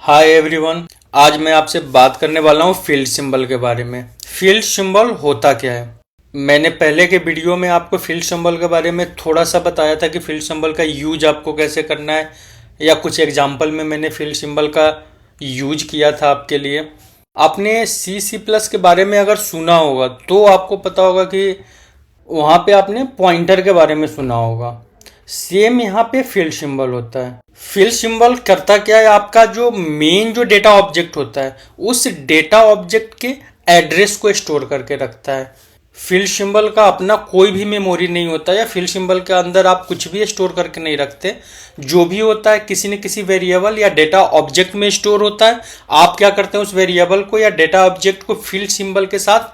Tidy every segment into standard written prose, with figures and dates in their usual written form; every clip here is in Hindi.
Hi everyone. आज मैं आपसे बात करने वाला हूँ फील्ड सिंबल के बारे में। फील्ड सिंबल होता क्या है? मैंने पहले के वीडियो में आपको फील्ड सिंबल के बारे में थोड़ा सा बताया था कि फील्ड सिंबल का यूज आपको कैसे करना है, या कुछ एग्जांपल में मैंने फील्ड सिंबल का यूज किया था आपके लिए। आपने C++ के बारे में अगर सुना होगा तो आपको पता होगा कि वहाँ पे आपने पॉइंटर के बारे में सुना होगा। सेम यहाँ पे फील्ड सिंबल होता है। फील्ड सिंबल करता क्या है, आपका जो मेन जो डेटा ऑब्जेक्ट होता है उस डेटा ऑब्जेक्ट के एड्रेस को स्टोर करके रखता है। फील्ड सिंबल का अपना कोई भी मेमोरी नहीं होता, या फील्ड सिंबल के अंदर आप कुछ भी स्टोर करके नहीं रखते। जो भी होता है किसी न किसी वेरिएबल या डेटा ऑब्जेक्ट में स्टोर होता है। आप क्या करते हैं, उस वेरिएबल को या डेटा ऑब्जेक्ट को फील्ड सिंबल के साथ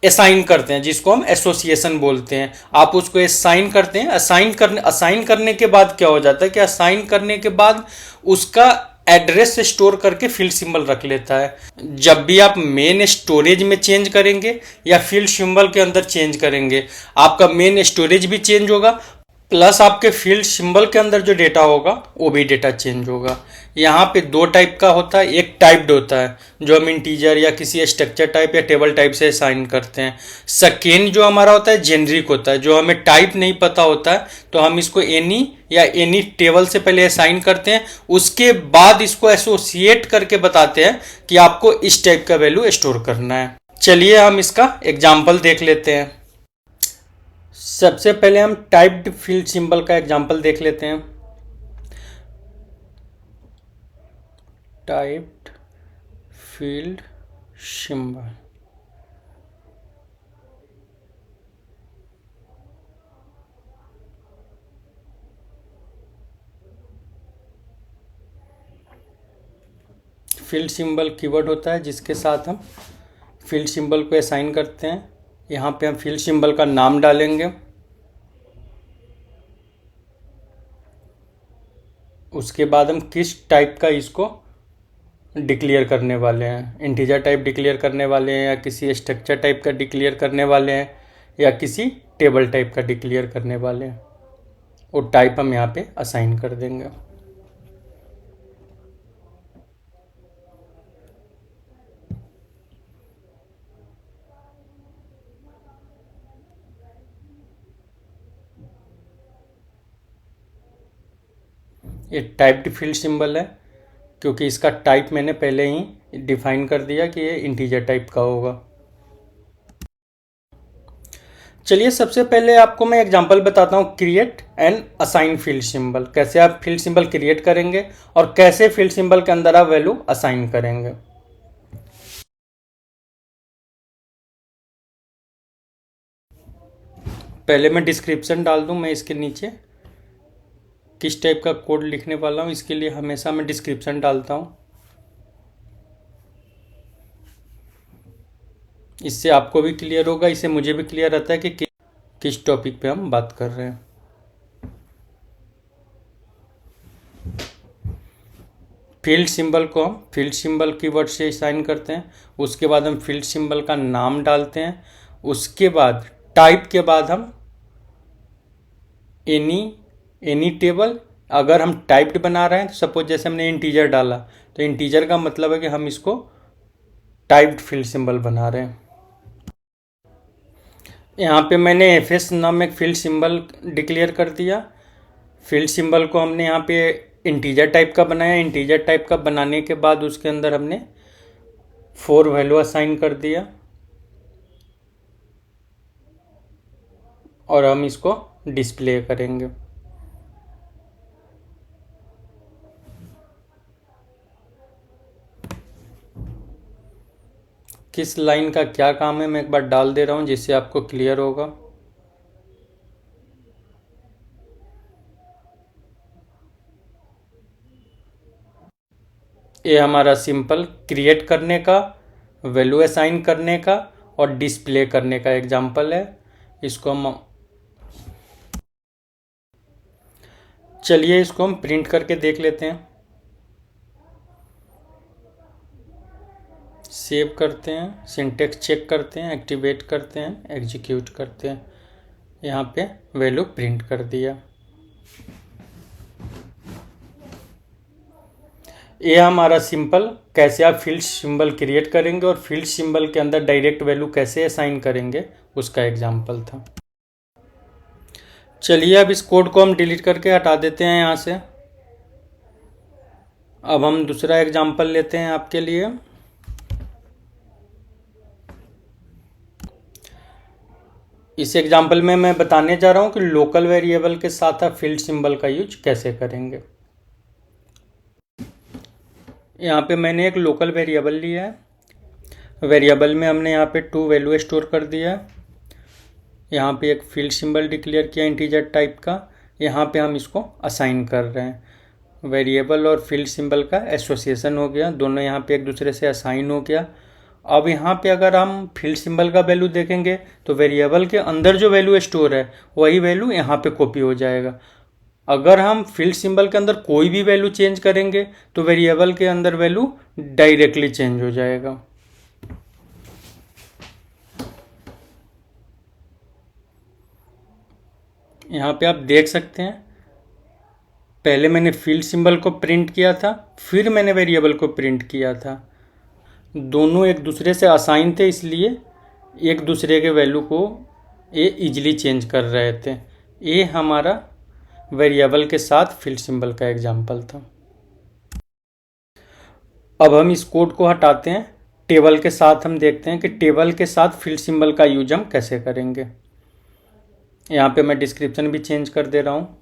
असाइन करते हैं, जिसको हम एसोसिएशन बोलते हैं। आप उसको असाइन करते हैं। असाइन करने के बाद क्या हो जाता है कि असाइन करने के बाद उसका एड्रेस स्टोर करके फील्ड सिंबल रख लेता है। जब भी आप मेन स्टोरेज में चेंज करेंगे या फील्ड सिंबल के अंदर चेंज करेंगे, आपका मेन स्टोरेज भी चेंज होगा, प्लस आपके फील्ड सिंबल के अंदर जो डेटा होगा वो भी डेटा चेंज होगा। यहाँ पे दो टाइप का होता है। एक टाइप्ड होता है जो हम इंटीजर या किसी स्ट्रक्चर टाइप या टेबल टाइप से असाइन करते हैं। सेकेंड जो हमारा होता है जेनरिक होता है, जो हमें टाइप नहीं पता होता है तो हम इसको एनी या एनी टेबल से पहले असाइन करते हैं, उसके बाद इसको एसोसिएट करके बताते हैं कि आपको इस टाइप का वैल्यू स्टोर करना है। चलिए हम इसका एग्जाम्पल देख लेते हैं। सबसे पहले हम टाइप्ड फील्ड सिंबल का एग्जांपल देख लेते हैं। Typed field symbol. Field symbol keyword होता है जिसके साथ हम फील्ड सिंबल को असाइन करते हैं। यहाँ पे हम फील्ड सिंबल का नाम डालेंगे, उसके बाद हम किस टाइप का इसको डिक्लेयर करने वाले हैं। इंटीजर टाइप डिक्लेयर करने वाले हैं, या किसी स्ट्रक्चर टाइप का डिक्लेयर करने वाले हैं, या किसी टेबल टाइप का डिक्लेयर करने वाले हैं। वो टाइप हम यहाँ पे असाइन कर देंगे। ये टाइप्ड फील्ड सिंबल है क्योंकि इसका टाइप मैंने पहले ही डिफाइन कर दिया कि ये इंटीजर टाइप का होगा। चलिए सबसे पहले आपको मैं एग्जांपल बताता हूँ, create and assign field symbol. कैसे आप फील्ड सिंबल क्रिएट करेंगे और कैसे फील्ड सिंबल के अंदर आप वैल्यू असाइन करेंगे। पहले मैं डिस्क्रिप्शन डाल दूं, मैं इसके नीचे किस टाइप का कोड लिखने वाला हूँ इसके लिए हमेशा मैं डिस्क्रिप्शन डालता हूँ। इससे आपको भी क्लियर होगा, इससे मुझे भी क्लियर रहता है कि किस टॉपिक पे हम बात कर रहे हैं। फील्ड सिंबल को हम फील्ड सिंबल कीवर्ड से असाइन करते हैं, उसके बाद हम फील्ड सिंबल का नाम डालते हैं, उसके बाद टाइप के बाद हम एनी टेबल। अगर हम टाइप्ड बना रहे हैं तो सपोज जैसे हमने इंटीजर डाला, तो इंटीजर का मतलब है कि हम इसको टाइप्ड फील्ड सिंबल बना रहे हैं। यहाँ पे मैंने एफएस नाम एक फील्ड सिंबल डिक्लेयर कर दिया। फील्ड सिंबल को हमने यहाँ पे इंटीजर टाइप का बनाया। इंटीजर टाइप का बनाने के बाद उसके अंदर हमने 4 वैल्यू असाइन कर दिया और हम इसको डिस्प्ले करेंगे। किस लाइन का क्या काम है मैं एक बार डाल दे रहा हूँ जिससे आपको क्लियर होगा। ये हमारा सिंपल क्रिएट करने का, वैल्यू असाइन करने का और डिस्प्ले करने का एग्जाम्पल है। इसको हम चलिए इसको हम प्रिंट करके देख लेते हैं। सेव करते हैं, सिंटेक्स चेक करते हैं, एक्टिवेट करते हैं, एग्जीक्यूट करते हैं। यहाँ पे वैल्यू प्रिंट कर दिया। ये हमारा सिंपल कैसे आप फील्ड सिंबल क्रिएट करेंगे और फील्ड सिंबल के अंदर डायरेक्ट वैल्यू कैसे असाइन करेंगे उसका एग्जाम्पल था। चलिए अब इस कोड को हम डिलीट करके हटा देते हैं यहाँ से। अब हम दूसरा एग्जाम्पल लेते हैं आपके लिए। इस एग्जाम्पल में मैं बताने जा रहा हूँ कि लोकल वेरिएबल के साथ आप फील्ड सिंबल का यूज कैसे करेंगे। यहाँ पे मैंने एक लोकल वेरिएबल लिया है। वेरिएबल में हमने यहाँ पे 2 वैल्यू स्टोर कर दिया है। यहाँ पे एक फील्ड सिंबल डिक्लेयर किया इंटीजर टाइप का। यहाँ पे हम इसको असाइन कर रहे हैं। वेरिएबल और फील्ड सिंबल का एसोसिएशन हो गया, दोनों यहाँ पे एक दूसरे से असाइन हो गया। अब यहाँ पे अगर हम फील्ड सिंबल का वैल्यू देखेंगे तो वेरिएबल के अंदर जो वैल्यू स्टोर है वही वैल्यू यहाँ पे कॉपी हो जाएगा। अगर हम फील्ड सिंबल के अंदर कोई भी वैल्यू चेंज करेंगे तो वेरिएबल के अंदर वैल्यू डायरेक्टली चेंज हो जाएगा। यहाँ पे आप देख सकते हैं, पहले मैंने फील्ड सिंबल को प्रिंट किया था, फिर मैंने वेरिएबल को प्रिंट किया था। दोनों एक दूसरे से असाइन थे, इसलिए एक दूसरे के वैल्यू को ये इजीली चेंज कर रहे थे। ये हमारा वेरिएबल के साथ फील्ड सिंबल का एग्जाम्पल था। अब हम इस कोड को हटाते हैं। टेबल के साथ हम देखते हैं कि टेबल के साथ फील्ड सिंबल का यूज हम कैसे करेंगे। यहाँ पे मैं डिस्क्रिप्शन भी चेंज कर दे रहा हूँ।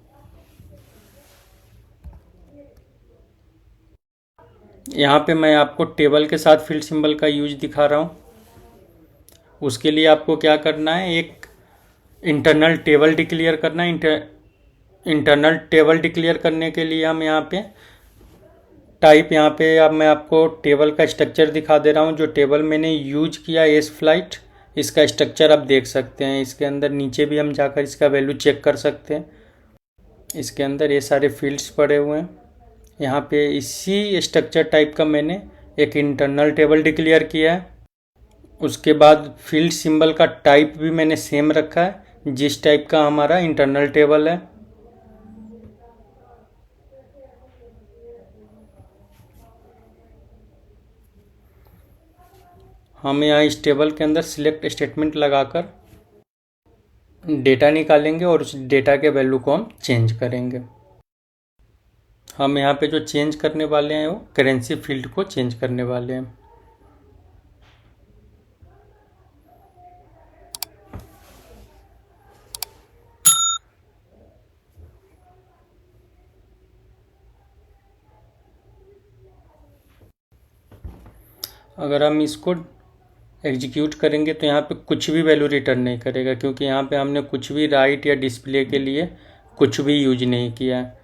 यहाँ पे मैं आपको टेबल के साथ फील्ड सिंबल का यूज दिखा रहा हूँ। उसके लिए आपको क्या करना है, एक इंटरनल टेबल डिक्लेयर करना है। इंटरनल टेबल डिक्लेयर करने के लिए हम यहाँ पे टाइप, यहाँ पे अब मैं आपको टेबल का स्ट्रक्चर दिखा दे रहा हूँ। जो टेबल मैंने यूज किया एस फ्लाइट, इसका स्ट्रक्चर आप देख सकते हैं। इसके अंदर नीचे भी हम जाकर इसका वैल्यू चेक कर सकते हैं। इसके अंदर ये सारे फील्ड्स पड़े हुए हैं। यहाँ पे इसी स्ट्रक्चर टाइप का मैंने एक इंटरनल टेबल डिक्लेयर किया है। उसके बाद फील्ड सिंबल का टाइप भी मैंने सेम रखा है जिस टाइप का हमारा इंटरनल टेबल है। हम यहाँ इस टेबल के अंदर सिलेक्ट स्टेटमेंट लगाकर डेटा निकालेंगे और उस डेटा के वैल्यू को हम चेंज करेंगे। हम यहाँ पे जो चेंज करने वाले हैं वो करेंसी फील्ड को चेंज करने वाले हैं। अगर हम इसको एग्जीक्यूट करेंगे तो यहाँ पे कुछ भी वैल्यू रिटर्न नहीं करेगा, क्योंकि यहाँ पे हमने कुछ भी राइट या डिस्प्ले के लिए कुछ भी यूज नहीं किया है।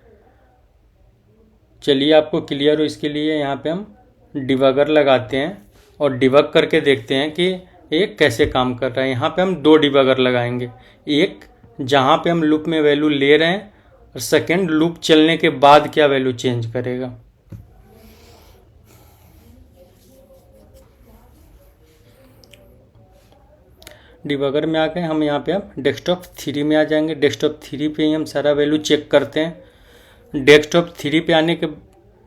चलिए आपको क्लियर हो इसके लिए यहाँ पे हम डिबगर लगाते हैं और डिबग करके देखते हैं कि ये कैसे काम कर रहा है। यहाँ पे हम 2 डिबगर लगाएंगे, एक जहाँ पे हम लूप में वैल्यू ले रहे हैं और सेकेंड लूप चलने के बाद क्या वैल्यू चेंज करेगा। डिबगर में आ गए हम, यहाँ पे अब डेस्कटॉप 3 में आ जाएंगे। डेस्कटॉप 3 पे ही हम सारा वैल्यू चेक करते हैं। डेस्कटॉप 3 पे आने के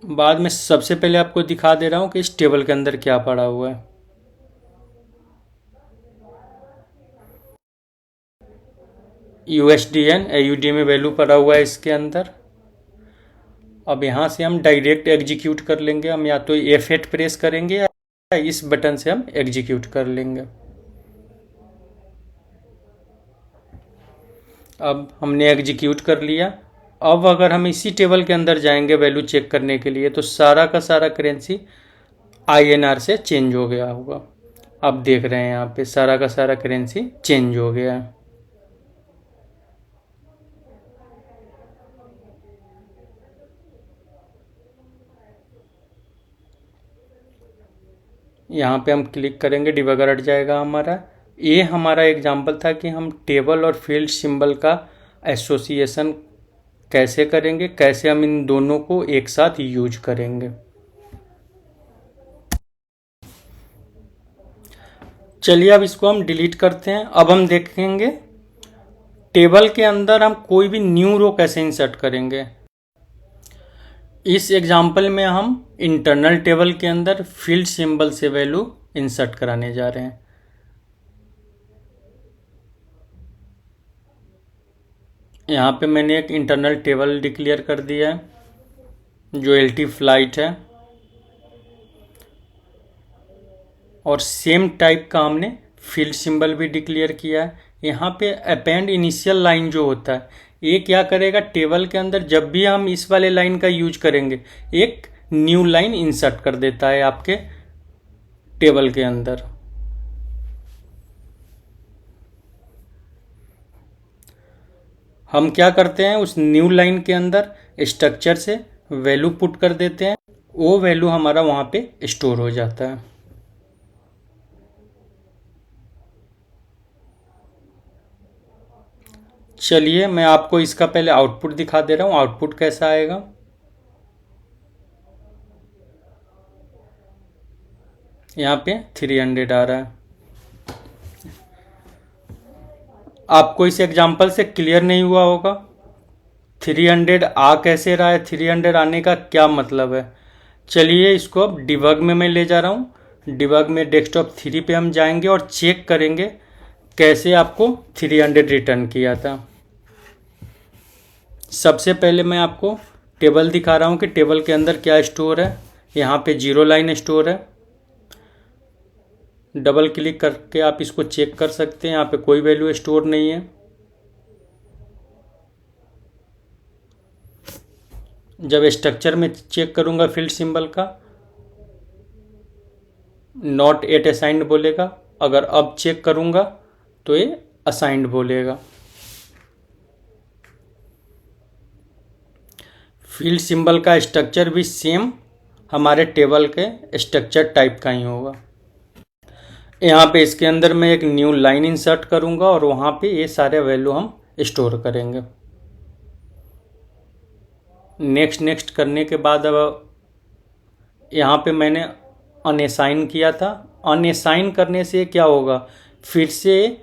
बाद मैं सबसे पहले आपको दिखा दे रहा हूँ कि इस टेबल के अंदर क्या पड़ा हुआ है। USDN AUD में वैल्यू पड़ा हुआ है इसके अंदर। अब यहाँ से हम डायरेक्ट एग्जीक्यूट कर लेंगे। हम या तो F8 प्रेस करेंगे या इस बटन से हम एग्जीक्यूट कर लेंगे। अब हमने एग्जीक्यूट कर लिया। अब अगर हम इसी टेबल के अंदर जाएंगे वैल्यू चेक करने के लिए तो सारा का सारा करेंसी INR से चेंज हो गया होगा। अब देख रहे हैं यहाँ पे सारा का सारा करेंसी चेंज हो गया है। यहाँ पे हम क्लिक करेंगे, डिबगर हट जाएगा हमारा। ये हमारा एग्जाम्पल था कि हम टेबल और फील्ड सिंबल का एसोसिएशन कैसे करेंगे, कैसे हम इन दोनों को एक साथ यूज करेंगे। चलिए अब इसको हम डिलीट करते हैं। अब हम देखेंगे टेबल के अंदर हम कोई भी न्यू रो कैसे इंसर्ट करेंगे। इस एग्जाम्पल में हम इंटरनल टेबल के अंदर फील्ड सिंबल से वैल्यू इंसर्ट कराने जा रहे हैं। यहाँ पे मैंने एक इंटरनल टेबल डिक्लेयर कर दिया है जो LT फ्लाइट है, और सेम टाइप का हमने फील्ड सिंबल भी डिक्लेयर किया है। यहाँ पे अपेंड इनिशियल लाइन जो होता है, ये क्या करेगा, टेबल के अंदर जब भी हम इस वाले लाइन का यूज करेंगे एक न्यू लाइन इंसर्ट कर देता है आपके टेबल के अंदर। हम क्या करते हैं, उस न्यू लाइन के अंदर स्ट्रक्चर से वैल्यू पुट कर देते हैं, वो वैल्यू हमारा वहाँ पे स्टोर हो जाता है। चलिए मैं आपको इसका पहले आउटपुट दिखा दे रहा हूँ, आउटपुट कैसा आएगा। यहाँ पे 300 आ रहा है। आपको इस एग्जांपल से क्लियर नहीं हुआ होगा 300 आ कैसे रहा है, 300 आने का क्या मतलब है। चलिए इसको अब डिबग में मैं ले जा रहा हूँ। डिबग में डेस्कटॉप 3 पे हम जाएंगे और चेक करेंगे कैसे आपको 300 रिटर्न किया था। सबसे पहले मैं आपको टेबल दिखा रहा हूँ कि टेबल के अंदर क्या स्टोर है। यहाँ पे 0 लाइन स्टोर है। डबल क्लिक करके आप इसको चेक कर सकते हैं, यहाँ पे कोई वैल्यू स्टोर नहीं है। जब स्ट्रक्चर में चेक करूंगा फील्ड सिंबल का, नॉट एट असाइंड बोलेगा। अगर अब चेक करूंगा तो ये असाइंड बोलेगा। फील्ड सिंबल का स्ट्रक्चर भी सेम हमारे टेबल के स्ट्रक्चर टाइप का ही होगा। यहाँ पे इसके अंदर मैं एक न्यू लाइन इंसर्ट करूंगा और वहाँ पे ये सारे वैल्यू हम स्टोर करेंगे। नेक्स्ट करने के बाद अब यहाँ पे मैंने अनअसाइन किया था। अनअसाइन करने से क्या होगा, फिर से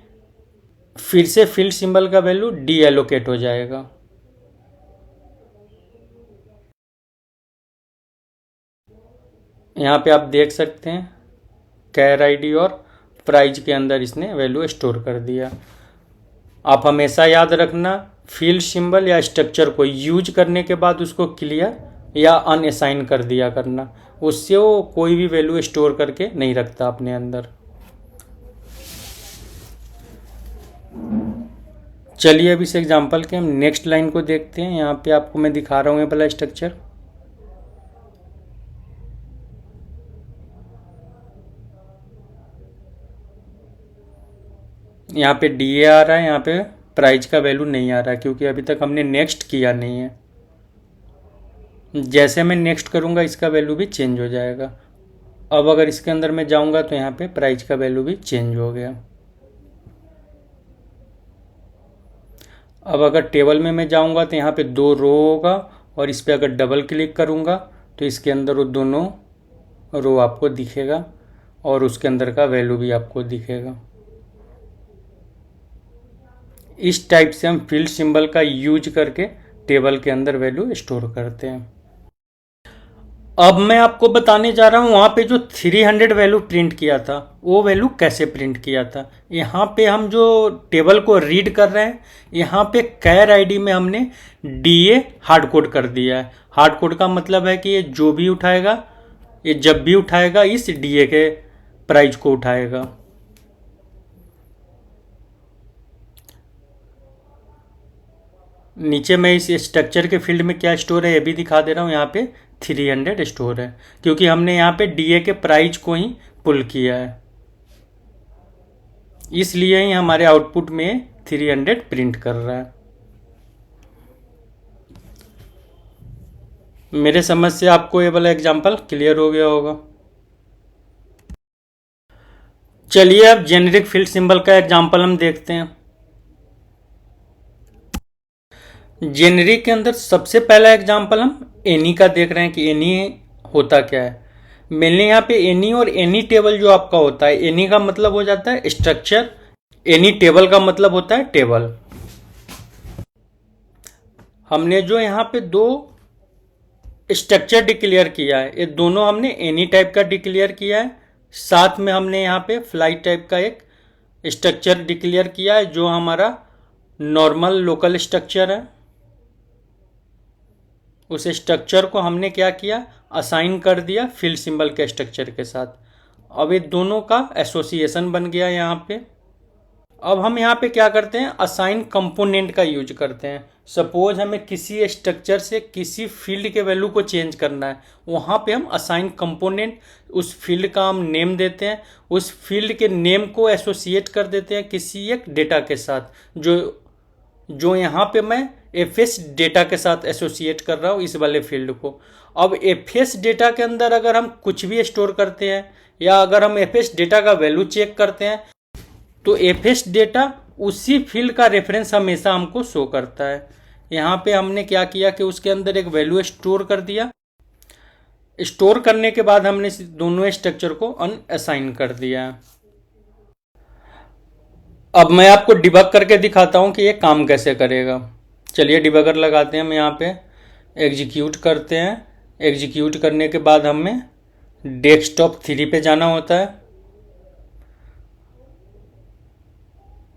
फील्ड सिंबल का वैल्यू डीएलोकेट हो जाएगा। यहाँ पे आप देख सकते हैं कैर आईडी और प्राइज के अंदर इसने वैल्यू स्टोर कर दिया। आप हमेशा याद रखना, फील्ड सिंबल या स्ट्रक्चर को यूज करने के बाद उसको क्लियर या अनअसाइन कर दिया करना, उससे वो कोई भी वैल्यू स्टोर करके नहीं रखता अपने अंदर। चलिए अब इस एग्जांपल के हम नेक्स्ट लाइन को देखते हैं। यहाँ पे आपको मैं दिखा रहा हूँ ये वाला स्ट्रक्चर। यहाँ पे डीए आ रहा है, यहाँ पे प्राइस का वैल्यू नहीं आ रहा है क्योंकि अभी तक हमने नेक्स्ट किया नहीं है। जैसे मैं नेक्स्ट करूँगा इसका वैल्यू भी चेंज हो जाएगा। अब अगर इसके अंदर मैं जाऊँगा तो यहाँ पे प्राइस का वैल्यू भी चेंज हो गया। अब अगर टेबल में मैं जाऊँगा तो यहाँ पे 2 रो होगा और इस पर अगर डबल क्लिक करूँगा तो इसके अंदर वो दोनों रो आपको दिखेगा और उसके अंदर का वैल्यू भी आपको दिखेगा। इस टाइप से हम फील्ड सिंबल का यूज करके टेबल के अंदर वैल्यू स्टोर करते हैं। अब मैं आपको बताने जा रहा हूँ वहाँ पे जो 300 वैल्यू प्रिंट किया था वो वैल्यू कैसे प्रिंट किया था। यहाँ पे हम जो टेबल को रीड कर रहे हैं, यहाँ पे कैर आईडी में हमने डीए हार्ड कोड कर दिया है। हार्ड कोड का मतलब है कि ये जो भी उठाएगा, ये जब भी उठाएगा इस डीए के प्राइस को उठाएगा। नीचे मैं इस स्ट्रक्चर के फील्ड में क्या स्टोर है ये भी दिखा दे रहा हूँ। यहाँ पे 300 स्टोर है क्योंकि हमने यहाँ पे डीए के प्राइस को ही पुल किया है, इसलिए ही हमारे आउटपुट में 300 प्रिंट कर रहा है। मेरे समझ से आपको ये वाला एग्जांपल क्लियर हो गया होगा। चलिए अब जेनेरिक फील्ड सिंबल का एग्जांपल हम देखते हैं। जेनेरिक के अंदर सबसे पहला एग्जांपल हम एनी का देख रहे हैं कि एनी होता क्या है। मेनली यहाँ पे एनी और एनी टेबल जो आपका होता है, एनी का मतलब हो जाता है स्ट्रक्चर, एनी टेबल का मतलब होता है टेबल। हमने जो यहाँ पे 2 स्ट्रक्चर डिक्लेयर किया है, ये दोनों हमने एनी टाइप का डिक्लेयर किया है। साथ में हमने यहाँ पे फ्लाई टाइप का एक स्ट्रक्चर डिक्लेयर किया है जो हमारा नॉर्मल लोकल स्ट्रक्चर है। उस स्ट्रक्चर को हमने क्या किया, असाइन कर दिया फील्ड सिंबल के स्ट्रक्चर के साथ। अब ये दोनों का एसोसिएशन बन गया यहाँ पे। अब हम यहाँ पे क्या करते हैं, असाइन कंपोनेंट का यूज करते हैं। सपोज हमें किसी स्ट्रक्चर से किसी फील्ड के वैल्यू को चेंज करना है, वहाँ पे हम असाइन कंपोनेंट, उस फील्ड का हम नेम देते हैं, उस फील्ड के नेम को एसोसिएट कर देते हैं किसी एक डेटा के साथ, जो यहाँ पे मैं एफएस डेटा के साथ एसोसिएट कर रहा हूँ इस वाले फील्ड को। अब एफएस डेटा के अंदर अगर हम कुछ भी स्टोर करते हैं या अगर हम एफएस डेटा का वैल्यू चेक करते हैं तो एफएस डेटा उसी फील्ड का रेफरेंस हमेशा हमको शो करता है। यहाँ पे हमने क्या किया कि उसके अंदर एक वैल्यू स्टोर कर दिया। स्टोर करने के बाद हमने दोनों स्ट्रक्चर को अनअसाइन कर दिया। अब मैं आपको डिबग करके दिखाता हूँ कि ये काम कैसे करेगा। चलिए डिबगर लगाते हैं, हम यहाँ पे एग्जीक्यूट करते हैं। एग्जीक्यूट करने के बाद हमें डेस्कटॉप 3 पे जाना होता है।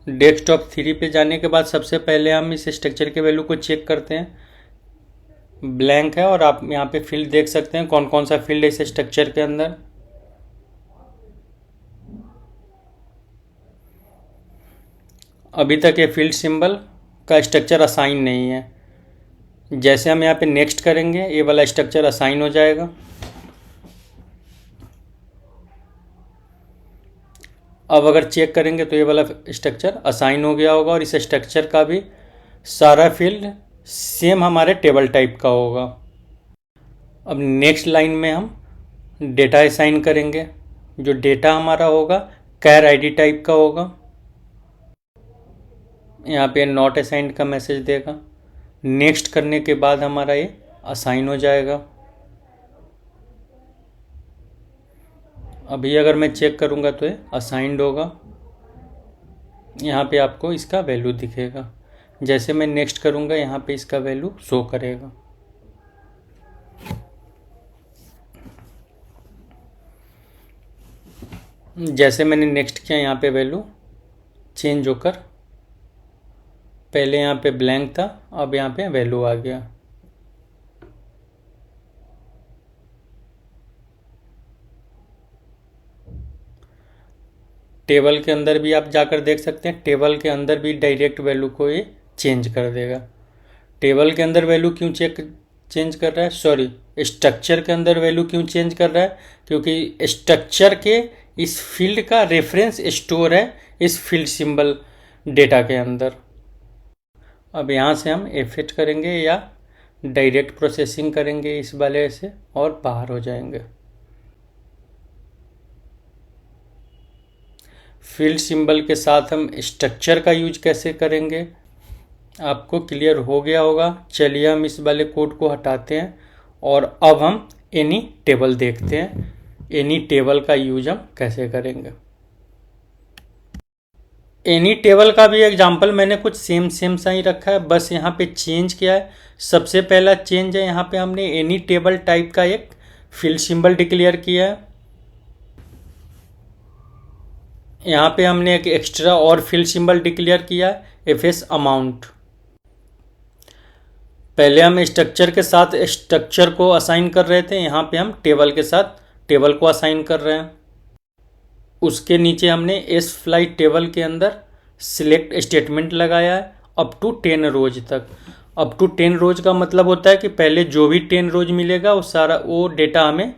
डेस्कटॉप 3 पे जाने के बाद सबसे पहले हम इस स्ट्रक्चर के वैल्यू को चेक करते हैं। ब्लैंक है और आप यहाँ पे फील्ड देख सकते हैं कौन कौन सा फील्ड है इस स्ट्रक्चर के अंदर। अभी तक ये फील्ड सिंबल का स्ट्रक्चर असाइन नहीं है। जैसे हम यहाँ पे नेक्स्ट करेंगे ये वाला स्ट्रक्चर असाइन हो जाएगा। अब अगर चेक करेंगे तो ये वाला स्ट्रक्चर असाइन हो गया होगा और इस स्ट्रक्चर का भी सारा फील्ड सेम हमारे टेबल टाइप का होगा। अब नेक्स्ट लाइन में हम डेटा असाइन करेंगे। जो डेटा हमारा होगा कैर आईडी टाइप का होगा। यहाँ पे नॉट असाइंड का मैसेज देगा। नेक्स्ट करने के बाद हमारा ये असाइन हो जाएगा। अभी अगर मैं चेक करूँगा तो ये असाइंड होगा। यहाँ पे आपको इसका वैल्यू दिखेगा। जैसे मैं नेक्स्ट करूँगा यहाँ पे इसका वैल्यू शो करेगा। जैसे मैंने नेक्स्ट किया यहाँ पे वैल्यू चेंज होकर पहले यहाँ पे ब्लैंक था, अब यहाँ पे वैल्यू आ गया। टेबल के अंदर भी आप जाकर देख सकते हैं, टेबल के अंदर भी डायरेक्ट वैल्यू को ये चेंज कर देगा। टेबल के अंदर वैल्यू क्यों चेंज कर रहा है, सॉरी स्ट्रक्चर के अंदर वैल्यू क्यों चेंज कर रहा है, क्योंकि स्ट्रक्चर के इस फील्ड का रेफरेंस स्टोर है इस फील्ड सिंबल डेटा के अंदर। अब यहाँ से हम एफेक्ट करेंगे या डायरेक्ट प्रोसेसिंग करेंगे इस वाले से और बाहर हो जाएंगे। फील्ड सिंबल के साथ हम स्ट्रक्चर का यूज कैसे करेंगे आपको क्लियर हो गया होगा। चलिए हम इस वाले कोड को हटाते हैं और अब हम एनी टेबल देखते हैं। एनी टेबल का यूज हम कैसे करेंगे। एनी टेबल का भी एग्जांपल मैंने कुछ सेम सा ही रखा है, बस यहाँ पे चेंज किया है। सबसे पहला चेंज है यहाँ पे हमने एनी टेबल टाइप का एक फील्ड सिंबल डिक्लेयर किया है। यहाँ पे हमने एक एक्स्ट्रा और फील्ड सिंबल डिक्लेयर किया है एफएस अमाउंट। पहले हम स्ट्रक्चर के साथ स्ट्रक्चर को असाइन कर रहे थे, यहाँ पे हम टेबल के साथ टेबल को असाइन कर रहे हैं। उसके नीचे हमने एस फ्लाई टेबल के अंदर सिलेक्ट स्टेटमेंट लगाया है अप टू 10 रोज तक। अप टू 10 रोज का मतलब होता है कि पहले जो भी 10 रोज मिलेगा वो डेटा हमें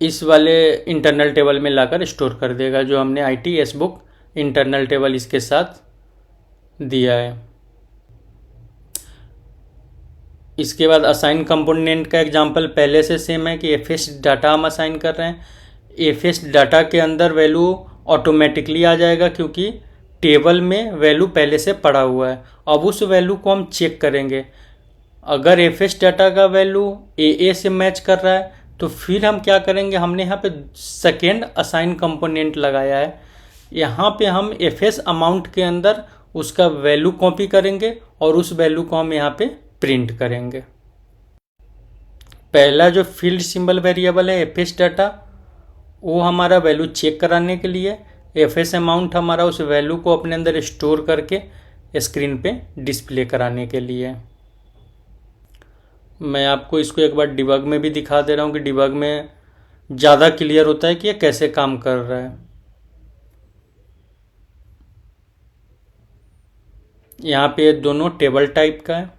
इस वाले इंटरनल टेबल में लाकर स्टोर कर देगा, जो हमने ITS बुक इंटरनल टेबल इसके साथ दिया है। इसके बाद असाइन कंपोनेंट का एग्जांपल पहले से सेम है कि एफएस डाटा हम असाइन कर रहे हैं। एफएस डाटा के अंदर वैल्यू ऑटोमेटिकली आ जाएगा क्योंकि टेबल में वैल्यू पहले से पड़ा हुआ है। अब उस वैल्यू को हम चेक करेंगे। अगर एफएस डाटा का वैल्यू AA से मैच कर रहा है तो फिर हम क्या करेंगे, हमने यहाँ पे सेकेंड असाइन कंपोनेंट लगाया है। यहाँ पे हम एफएस अमाउंट के अंदर उसका वैल्यू कॉपी करेंगे और उस वैल्यू को हम यहाँ पे प्रिंट करेंगे। पहला जो फील्ड सिंबल वेरिएबल है एफएस डाटा, वो हमारा वैल्यू चेक कराने के लिए, एफएस अमाउंट हमारा उस वैल्यू को अपने अंदर स्टोर करके स्क्रीन पे डिस्प्ले कराने के लिए। मैं आपको इसको एक बार डिबग में भी दिखा दे रहा हूँ कि डिबग में ज़्यादा क्लियर होता है कि ये कैसे काम कर रहा है। यहाँ पे दोनों टेबल टाइप का है।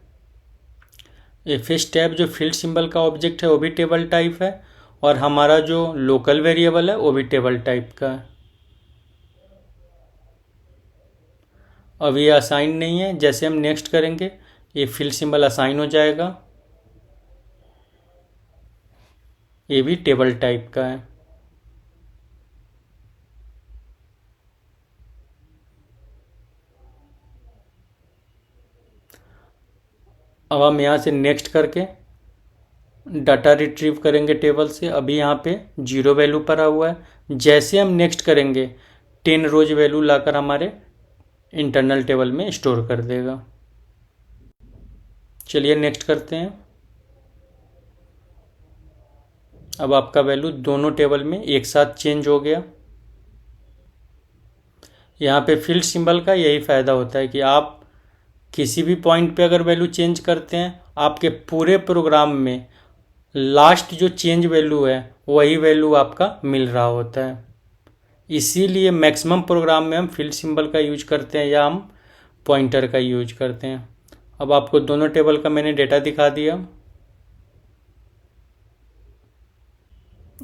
एफएस टैब जो फील्ड सिंबल का ऑब्जेक्ट है वो भी टेबल टाइप है, और हमारा जो लोकल वेरिएबल है वो भी टेबल टाइप का है। अब ये असाइन नहीं है, जैसे हम नेक्स्ट करेंगे ये फील्ड सिंबल असाइन हो जाएगा। ये भी टेबल टाइप का है। अब हम यहाँ से नेक्स्ट करके डाटा रिट्रीव करेंगे टेबल से। अभी यहाँ पे 0 वैल्यू पड़ा हुआ है। जैसे हम नेक्स्ट करेंगे 10 रोज वैल्यू लाकर हमारे इंटरनल टेबल में स्टोर कर देगा। चलिए नेक्स्ट करते हैं। अब आपका वैल्यू दोनों टेबल में एक साथ चेंज हो गया। यहाँ पे फील्ड सिंबल का यही फ़ायदा होता है कि आप किसी भी पॉइंट पे अगर वैल्यू चेंज करते हैं, आपके पूरे प्रोग्राम में लास्ट जो चेंज वैल्यू है वही वैल्यू आपका मिल रहा होता है। इसीलिए मैक्सिमम प्रोग्राम में हम फील्ड सिंबल का यूज करते हैं या हम पॉइंटर का यूज करते हैं। अब आपको दोनों टेबल का मैंने डेटा दिखा दिया।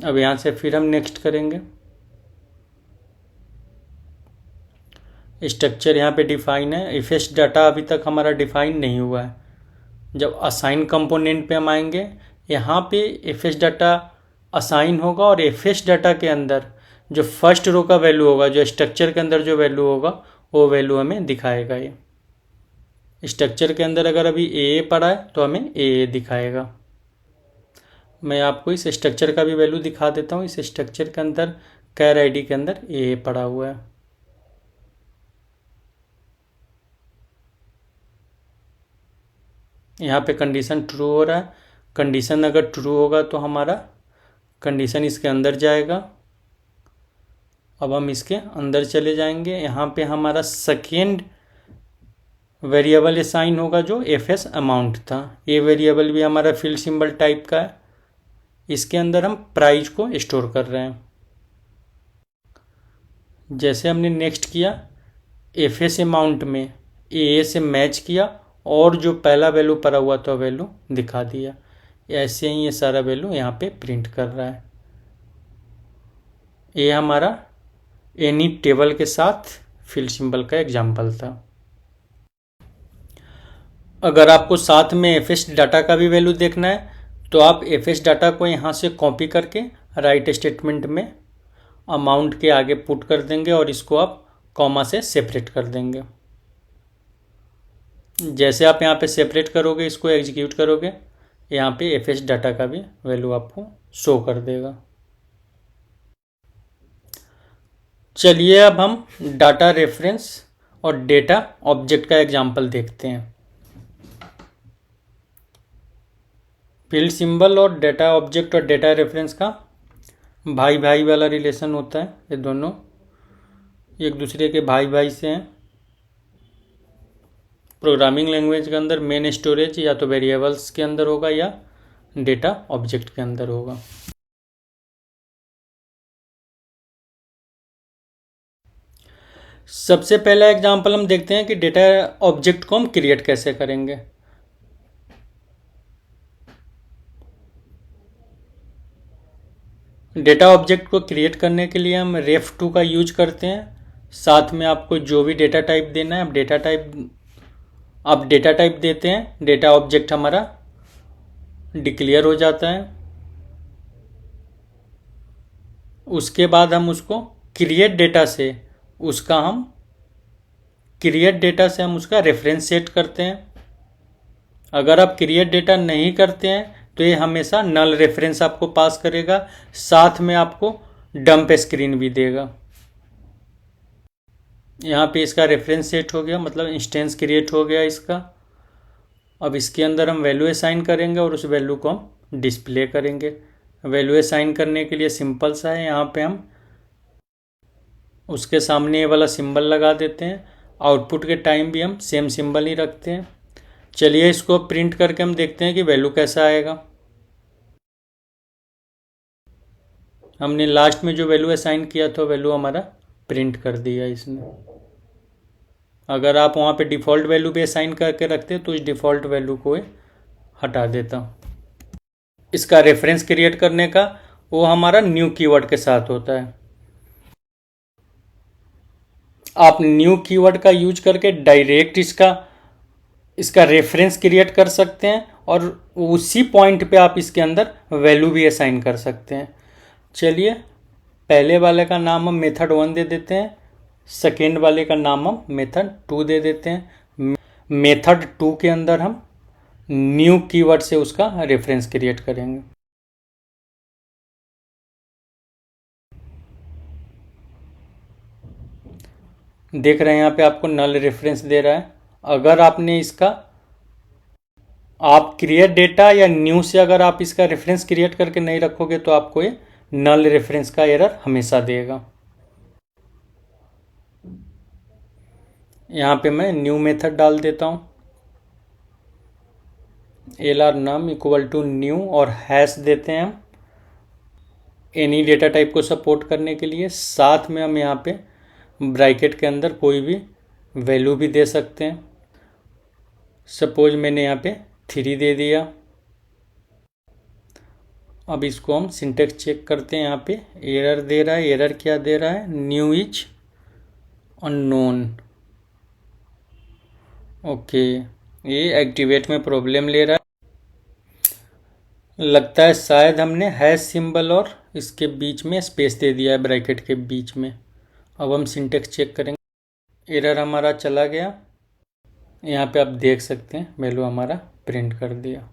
अब यहाँ से फिर हम नेक्स्ट करेंगे। स्ट्रक्चर यहाँ पे डिफाइन है। एफएस डाटा अभी तक हमारा डिफाइन नहीं हुआ है। जब असाइन कंपोनेंट पे हम आएंगे, यहाँ पे एफएस डाटा असाइन होगा, और एफएस डाटा के अंदर जो फर्स्ट रो का वैल्यू होगा, जो स्ट्रक्चर के अंदर जो वैल्यू होगा वो वैल्यू हमें दिखाएगा। ये स्ट्रक्चर के अंदर अगर अभी ए पड़ा है तो हमें ए दिखाएगा। मैं आपको इस स्ट्रक्चर का भी वैल्यू दिखा देता हूँ। इस स्ट्रक्चर के अंदर कैर आईडी के अंदर ए पड़ा हुआ है। यहाँ पे कंडीशन ट्रू हो रहा है। कंडीशन अगर ट्रू होगा तो हमारा कंडीशन इसके अंदर जाएगा। अब हम इसके अंदर चले जाएंगे। यहाँ पे हमारा सेकेंड वेरिएबल असाइन होगा जो एफएस अमाउंट था। ये वेरिएबल भी हमारा फील्ड सिंबल टाइप का है। इसके अंदर हम प्राइस को स्टोर कर रहे हैं। जैसे हमने नेक्स्ट किया, एफएस अमाउंट में ए से मैच किया और जो पहला वैल्यू पड़ा हुआ था वैल्यू दिखा दिया। ऐसे ही ये सारा वैल्यू यहाँ पे प्रिंट कर रहा है। ये हमारा एनी टेबल के साथ फील्ड सिंबल का एग्जाम्पल था। अगर आपको साथ में एफएस डाटा का भी वैल्यू देखना है तो आप एफएस डाटा को यहाँ से कॉपी करके राइट स्टेटमेंट में अमाउंट के आगे पुट कर देंगे और इसको आप कॉमा से सेपरेट कर देंगे। जैसे आप यहाँ पे सेपरेट करोगे, इसको एग्जीक्यूट करोगे, यहाँ पे एफएस डाटा का भी वैल्यू आपको शो कर देगा। चलिए अब हम डाटा रेफरेंस और डेटा ऑब्जेक्ट का एग्जांपल देखते हैं। फील्ड सिंबल और डेटा ऑब्जेक्ट और डेटा रेफरेंस का भाई भाई वाला रिलेशन होता है। ये दोनों एक दूसरे के भाई भाई से हैं। प्रोग्रामिंग लैंग्वेज के अंदर मेन स्टोरेज या तो वेरिएबल्स के अंदर होगा या डेटा ऑब्जेक्ट के अंदर होगा। सबसे पहला एग्जांपल हम देखते हैं कि डेटा ऑब्जेक्ट को हम क्रिएट कैसे करेंगे। डेटा ऑब्जेक्ट को क्रिएट करने के लिए हम ref2 का यूज करते हैं। साथ में आपको जो भी डेटा टाइप देना है आप डेटा टाइप देते हैं, डेटा ऑब्जेक्ट हमारा डिक्लेयर हो जाता है। उसके बाद हम उसको क्रिएट डेटा से हम उसका रेफरेंस सेट करते हैं। अगर आप क्रिएट डेटा नहीं करते हैं तो ये हमेशा नल रेफरेंस आपको पास करेगा, साथ में आपको डंप स्क्रीन भी देगा। यहाँ पे इसका रेफरेंस सेट हो गया, मतलब इंस्टेंस क्रिएट हो गया इसका। अब इसके अंदर हम वैल्यू असाइन करेंगे और उस वैल्यू को हम डिस्प्ले करेंगे। वैल्यू असाइन करने के लिए सिंपल सा है, यहाँ पे हम उसके सामने ये वाला सिंबल लगा देते हैं। आउटपुट के टाइम भी हम सेम सिंबल ही रखते हैं। चलिए इसको प्रिंट करके हम देखते हैं कि वैल्यू कैसा आएगा। हमने लास्ट में जो वैल्यू असाइन किया था वैल्यू हमारा प्रिंट कर दिया इसने। अगर आप वहाँ पे डिफ़ॉल्ट वैल्यू भी असाइन करके रखते तो इस डिफ़ॉल्ट वैल्यू को हटा देता। इसका रेफरेंस क्रिएट करने का वो हमारा न्यू कीवर्ड के साथ होता है। आप न्यू कीवर्ड का यूज करके डायरेक्ट इसका रेफरेंस क्रिएट कर सकते हैं और उसी पॉइंट पे आप इसके अंदर वैल्यू भी असाइन कर सकते हैं। चलिए पहले वाले का नाम हम मेथड 1 दे देते हैं, सेकेंड वाले का नाम हम मेथड 2 दे देते हैं। मेथड 2 के अंदर हम न्यू कीवर्ड से उसका रेफरेंस क्रिएट करेंगे। देख रहे हैं यहाँ पे आपको नल रेफरेंस दे रहा है। अगर आपने आप क्रिएट डेटा या न्यू से अगर आप इसका रेफरेंस क्रिएट करके नहीं रखोगे तो आपको ये नल रेफरेंस का एरर हमेशा देगा। यहाँ पे मैं न्यू मेथड डाल देता हूँ, LR num equal to new और हैश देते हैं हम एनी डेटा टाइप को सपोर्ट करने के लिए। साथ में हम यहाँ पे ब्रैकेट के अंदर कोई भी वैल्यू भी दे सकते हैं। सपोज मैंने यहाँ पे 3 दे दिया। अब इसको हम सिंटेक्स चेक करते हैं। यहाँ पे एरर दे रहा है। एरर क्या दे रहा है? New is unknown. ओके, ये एक्टिवेट में प्रॉब्लम ले रहा है। लगता है शायद हमने हैश सिंबल और इसके बीच में स्पेस दे दिया है, ब्रैकेट के बीच में। अब हम सिंटेक्स चेक करेंगे। एरर हमारा चला गया। यहाँ पे आप देख सकते हैं वैल्यू हमारा प्रिंट कर दिया।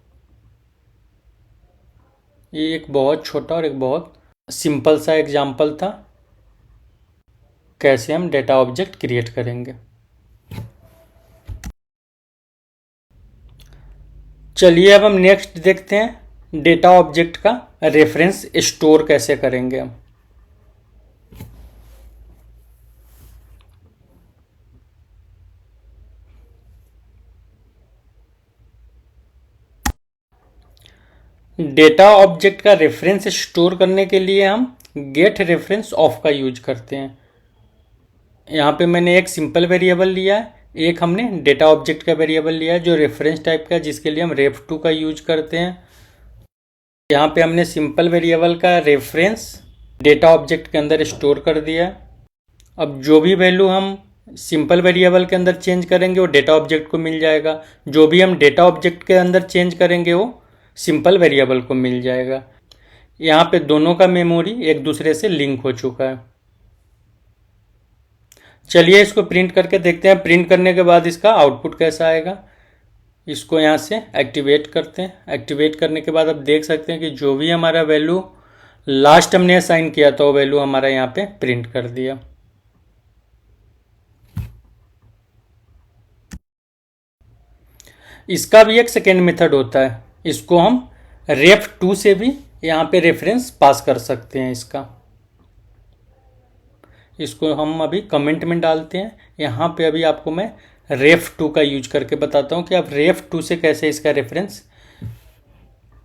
ये एक बहुत छोटा और एक बहुत सिंपल सा एग्जाम्पल था कैसे हम डेटा ऑब्जेक्ट क्रिएट करेंगे। चलिए अब हम नेक्स्ट देखते हैं डेटा ऑब्जेक्ट का रेफरेंस स्टोर कैसे करेंगे हम। डेटा ऑब्जेक्ट का रेफरेंस स्टोर करने के लिए हम गेट रेफरेंस ऑफ का यूज करते हैं। यहाँ पे मैंने एक सिंपल वेरिएबल लिया है, एक हमने डेटा ऑब्जेक्ट का वेरिएबल लिया है जो रेफरेंस टाइप का है, जिसके लिए हम ref2 का यूज करते हैं। यहाँ पे हमने सिंपल वेरिएबल का रेफरेंस डेटा ऑब्जेक्ट के अंदर स्टोर कर दिया है। अब जो भी वैल्यू हम सिंपल वेरिएबल के अंदर चेंज करेंगे वो डेटा ऑब्जेक्ट को मिल जाएगा। जो भी हम डेटा ऑब्जेक्ट के अंदर चेंज करेंगे वो सिंपल वेरिएबल को मिल जाएगा। यहाँ पे दोनों का मेमोरी एक दूसरे से लिंक हो चुका है। चलिए इसको प्रिंट करके देखते हैं। प्रिंट करने के बाद इसका आउटपुट कैसा आएगा। इसको यहाँ से एक्टिवेट करते हैं। एक्टिवेट करने के बाद आप देख सकते हैं कि जो भी हमारा वैल्यू लास्ट हमने असाइन किया था वो वैल्यू हमारा यहाँ पे प्रिंट कर दिया। इसका भी एक सेकेंड मेथड होता है, इसको हम ref2 से भी यहाँ पे रेफरेंस पास कर सकते हैं। इसको हम अभी कमेंट में डालते हैं। यहाँ पे अभी आपको मैं ref2 का यूज करके बताता हूँ कि आप ref2 से कैसे इसका रेफरेंस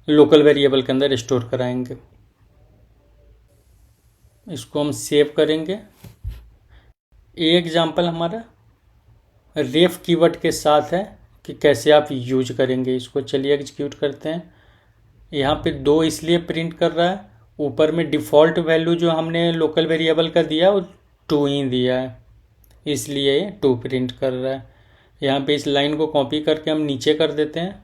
लोकल वेरिएबल के अंदर स्टोर कराएंगे। इसको हम सेव करेंगे। ये एग्जाम्पल हमारा रेफ कीवर्ड के साथ है कि कैसे आप यूज करेंगे इसको। चलिए एग्जीक्यूट करते हैं। यहाँ पे 2 इसलिए प्रिंट कर रहा है, ऊपर में डिफ़ॉल्ट वैल्यू जो हमने लोकल वेरिएबल का दिया वो 2 ही दिया है, इसलिए 2 प्रिंट कर रहा है। यहाँ पे इस लाइन को कॉपी करके हम नीचे कर देते हैं।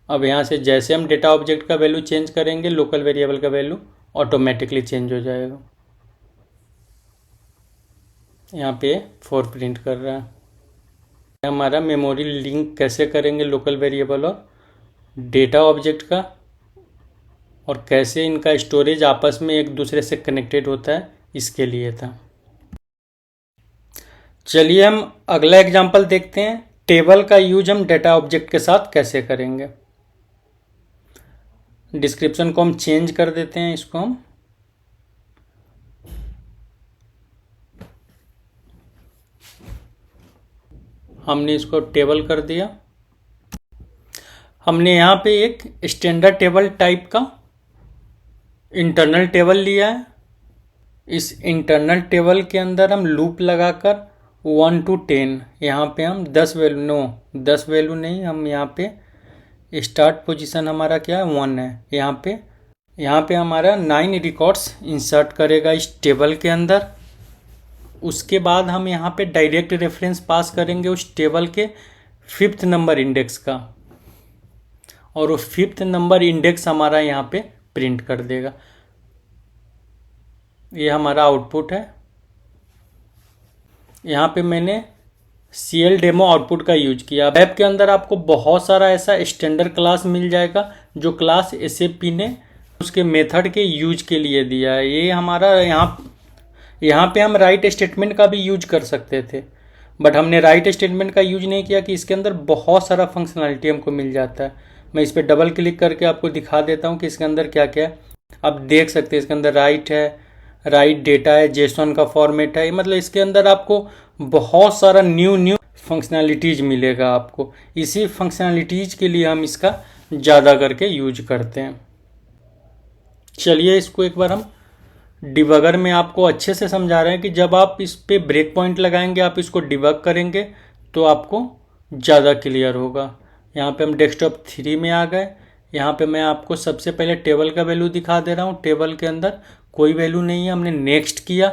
अब यहाँ से जैसे हम डेटा ऑब्जेक्ट का वैल्यू चेंज करेंगे लोकल वेरिएबल का वैल्यू ऑटोमेटिकली चेंज हो जाएगा। यहाँ पे 4 प्रिंट कर रहा है। हमारा मेमोरी लिंक कैसे करेंगे लोकल वेरिएबल और डेटा ऑब्जेक्ट का, और कैसे इनका स्टोरेज आपस में एक दूसरे से कनेक्टेड होता है, इसके लिए था। चलिए हम अगला एग्जांपल देखते हैं। टेबल का यूज हम डेटा ऑब्जेक्ट के साथ कैसे करेंगे। डिस्क्रिप्शन को हम चेंज कर देते हैं, इसको हमने इसको टेबल कर दिया। हमने यहाँ पे एक स्टैंडर्ड टेबल टाइप का इंटरनल टेबल लिया है। इस इंटरनल टेबल के अंदर हम लूप लगाकर 1 to 10, यहाँ पे हम 10 वैल्यू नहीं, हम यहाँ पे स्टार्ट पोजीशन हमारा क्या है 1 है। यहाँ पे हमारा 9 रिकॉर्ड्स इंसर्ट करेगा इस टेबल के अंदर। उसके बाद हम यहाँ पे डायरेक्ट रेफरेंस पास करेंगे उस टेबल के 5th नंबर इंडेक्स का, और वो 5th नंबर इंडेक्स हमारा यहाँ पे प्रिंट कर देगा। ये हमारा आउटपुट है। यहाँ पे मैंने CL डेमो आउटपुट का यूज किया। वेब के अंदर आपको बहुत सारा ऐसा स्टैंडर्ड क्लास मिल जाएगा जो क्लास SAP ने उसके मेथड के यूज के लिए दिया है। ये हमारा यहाँ पे हम राइट स्टेटमेंट का भी यूज कर सकते थे, बट हमने राइट स्टेटमेंट का यूज नहीं किया कि इसके अंदर बहुत सारा फंक्शनलिटी हमको मिल जाता है। मैं इस पर डबल क्लिक करके आपको दिखा देता हूँ कि इसके अंदर क्या क्या है। आप देख सकते हैं इसके अंदर राइट है, राइट डेटा है, जेसन का फॉर्मेट है। मतलब इसके अंदर आपको बहुत सारा न्यू फंक्शनलिटीज मिलेगा आपको। इसी फंक्शनलिटीज के लिए हम इसका ज़्यादा करके यूज करते हैं। चलिए इसको एक बार हम डिबगर में आपको अच्छे से समझा रहे हैं कि जब आप इस पे ब्रेक पॉइंट लगाएंगे, आप इसको डिबग करेंगे तो आपको ज़्यादा क्लियर होगा। यहाँ पे हम डेस्कटॉप 3 में आ गए। यहाँ पे मैं आपको सबसे पहले टेबल का वैल्यू दिखा दे रहा हूँ। टेबल के अंदर कोई वैल्यू नहीं है, हमने नेक्स्ट किया।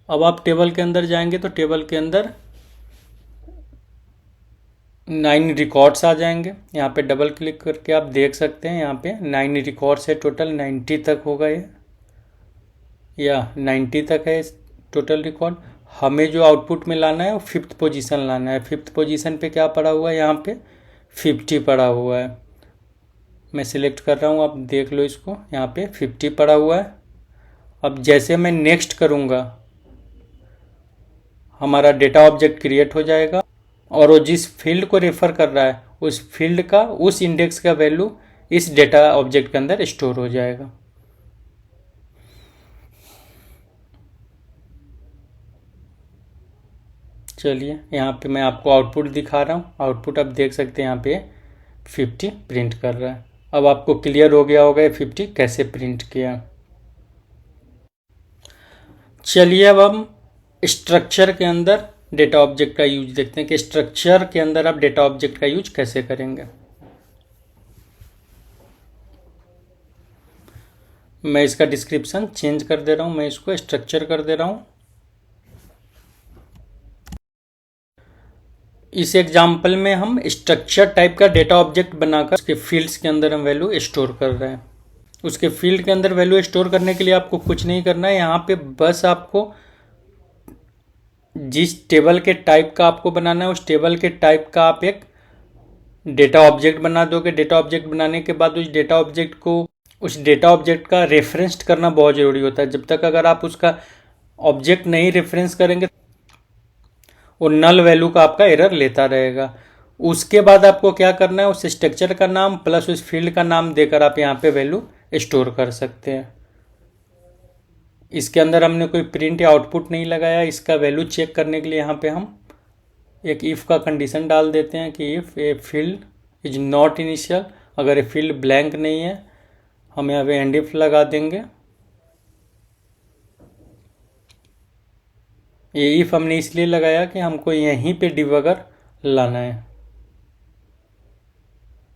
अब आप टेबल के अंदर जाएंगे तो टेबल के अंदर 9 रिकॉर्ड्स आ जाएंगे। यहाँ पे डबल क्लिक करके आप देख सकते हैं, यहाँ पे 9 रिकॉर्ड्स है टोटल। 90 तक होगा ये, या 90 तक है टोटल रिकॉर्ड। हमें जो आउटपुट में लाना है वो 5th पोजीशन लाना है। 5th पोजीशन पे क्या पड़ा हुआ है, यहाँ पे 50 पड़ा हुआ है। मैं सिलेक्ट कर रहा हूँ, आप देख लो इसको, यहाँ पे 50 पड़ा हुआ है। अब जैसे मैं नेक्स्ट करूँगा, हमारा डेटा ऑब्जेक्ट क्रिएट हो जाएगा, और वो जिस फील्ड को रेफर कर रहा है उस फील्ड का, उस इंडेक्स का वैल्यू इस डेटा ऑब्जेक्ट के अंदर स्टोर हो जाएगा। चलिए यहाँ पे मैं आपको आउटपुट दिखा रहा हूँ। आउटपुट आप देख सकते हैं, यहाँ पे 50 प्रिंट कर रहा है। अब आपको क्लियर हो गया होगा 50 कैसे प्रिंट किया। चलिए अब हम स्ट्रक्चर के अंदर डेटा ऑब्जेक्ट का यूज देखते हैं कि स्ट्रक्चर के अंदर आप डेटा ऑब्जेक्ट का यूज कैसे करेंगे। मैं इसका डिस्क्रिप्शन चेंज कर दे रहा हूँ, मैं इसको स्ट्रक्चर कर दे रहा हूँ। इस एग्जाम्पल में हम स्ट्रक्चर टाइप का डेटा ऑब्जेक्ट बनाकर उसके फील्ड्स के अंदर हम वैल्यू स्टोर कर रहे हैं। उसके फील्ड के अंदर वैल्यू स्टोर करने के लिए आपको कुछ नहीं करना है। यहाँ पे बस आपको जिस टेबल के टाइप का आपको बनाना है उस टेबल के टाइप का आप एक डेटा ऑब्जेक्ट बना दोगे। डेटा ऑब्जेक्ट बनाने के बाद उस डेटा ऑब्जेक्ट का रेफरेंस करना बहुत ज़रूरी होता है। जब तक अगर आप उसका ऑब्जेक्ट नहीं रेफरेंस करेंगे वो नल वैल्यू का आपका एरर लेता रहेगा। उसके बाद आपको क्या करना है, उस स्ट्रक्चर का नाम प्लस उस फील्ड का नाम देकर आप यहाँ पे वैल्यू स्टोर कर सकते हैं। इसके अंदर हमने कोई प्रिंट या आउटपुट नहीं लगाया। इसका वैल्यू चेक करने के लिए यहाँ पे हम एक इफ़ का कंडीशन डाल देते हैं कि if a field is not initial, अगर ये फील्ड ब्लैंक नहीं है हम यहाँ पे एंड इफ लगा देंगे। ये इफ हमने इसलिए लगाया कि हमको यहीं पे डिबगर लाना है,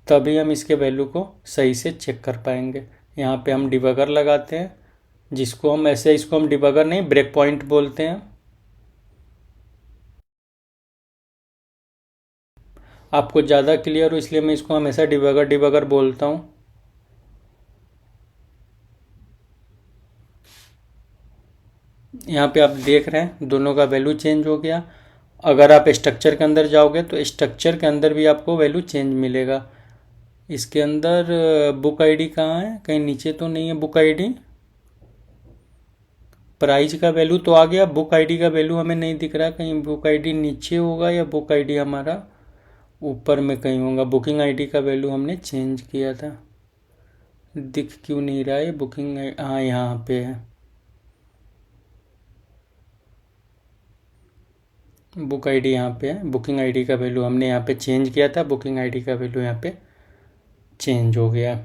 तभी हम इसके वैल्यू को सही से चेक कर पाएंगे। यहाँ पे हम डिबगर लगाते हैं, जिसको हम इसको हम डिबगर नहीं ब्रेक पॉइंट बोलते हैं। आपको ज़्यादा क्लियर हो इसलिए मैं इसको हमेशा डिबगर बोलता हूँ। यहाँ पे आप देख रहे हैं दोनों का वैल्यू चेंज हो गया। अगर आप स्ट्रक्चर के अंदर जाओगे तो स्ट्रक्चर के अंदर भी आपको वैल्यू चेंज मिलेगा। इसके अंदर बुक आईडी कहाँ है, कहीं नीचे तो नहीं है बुक आईडी। प्राइस का वैल्यू तो आ गया, बुक आईडी का वैल्यू हमें नहीं दिख रहा, कहीं बुक आईडी नीचे होगा या बुक आईडी हमारा ऊपर में कहीं होगा। बुकिंग आईडी का वैल्यू हमने चेंज किया था, दिख क्यों नहीं रहा है बुकिंग? हाँ यहाँ पे है, बुक आईडी यहाँ पे है। बुकिंग आईडी का वैल्यू हमने यहाँ पे चेंज किया था, बुकिंग आईडी का वैल्यू यहाँ पे चेंज हो गया।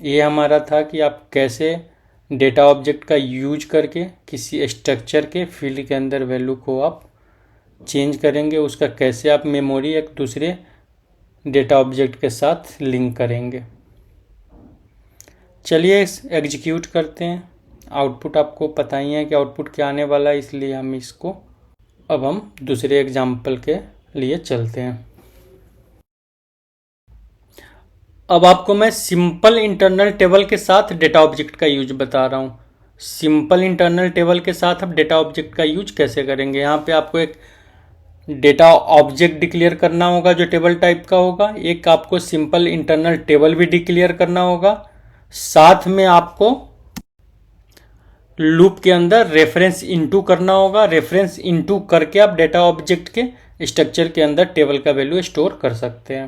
ये हमारा था कि आप कैसे डेटा ऑब्जेक्ट का यूज करके किसी स्ट्रक्चर के फील्ड के अंदर वैल्यू को आप चेंज करेंगे, उसका कैसे आप मेमोरी एक दूसरे डेटा ऑब्जेक्ट के साथ लिंक करेंगे। चलिए एग्जीक्यूट करते हैं। आउटपुट आपको पता ही है कि आउटपुट क्या आने वाला है, इसलिए हम दूसरे एग्जाम्पल के लिए चलते हैं। अब आपको मैं सिंपल इंटरनल टेबल के साथ डेटा ऑब्जेक्ट का यूज बता रहा हूँ। सिंपल इंटरनल टेबल के साथ आप डेटा ऑब्जेक्ट का यूज कैसे करेंगे। यहाँ पे आपको एक डेटा ऑब्जेक्ट डिक्लेयर करना होगा जो टेबल टाइप का होगा, एक आपको सिंपल इंटरनल टेबल भी डिक्लेयर करना होगा, साथ में आपको लूप के अंदर रेफरेंस इनटू करना होगा। रेफरेंस इनटू करके आप डेटा ऑब्जेक्ट के स्ट्रक्चर के अंदर टेबल का वैल्यू स्टोर कर सकते हैं।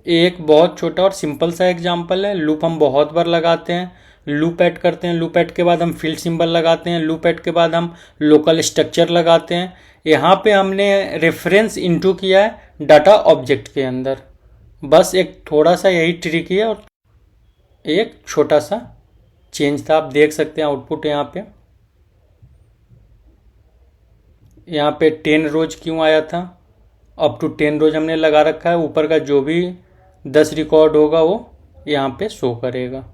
एक बहुत छोटा और सिंपल सा एग्जांपल है। लूप हम बहुत बार लगाते हैं, लूप ऐड करते हैं, लूप ऐड के बाद हम फील्ड सिंबल लगाते हैं, लूप ऐड के बाद हम लोकल स्ट्रक्चर लगाते हैं। यहाँ पे हमने रेफरेंस इनटू किया है डाटा ऑब्जेक्ट के अंदर। बस एक थोड़ा सा यही ट्रिक है और एक छोटा सा चेंज था। आप देख सकते हैं आउटपुट यहाँ पे 10 रोज क्यों आया था, अप टू 10 रोज हमने लगा रखा है। ऊपर का जो भी 10 रिकॉर्ड होगा वो यहाँ पे शो करेगा।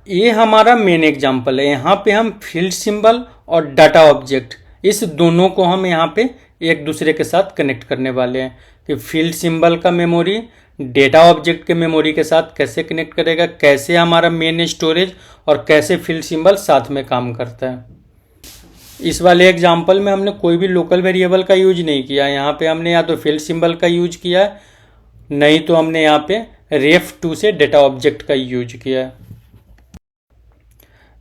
ये हमारा मेन एग्जांपल है। यहाँ पे हम फील्ड सिंबल और डाटा ऑब्जेक्ट इस दोनों को हम यहाँ पे एक दूसरे के साथ कनेक्ट करने वाले हैं कि फील्ड सिंबल का मेमोरी डेटा ऑब्जेक्ट के मेमोरी के साथ कैसे कनेक्ट करेगा, कैसे हमारा मेन स्टोरेज और कैसे फील्ड सिंबल साथ में काम करता है। इस वाले एग्जाम्पल में हमने कोई भी लोकल वेरिएबल का यूज नहीं किया। यहाँ पे हमने या तो फील्ड सिंबल का यूज किया है, नहीं तो हमने यहाँ पे ref2 से डेटा ऑब्जेक्ट का यूज किया है।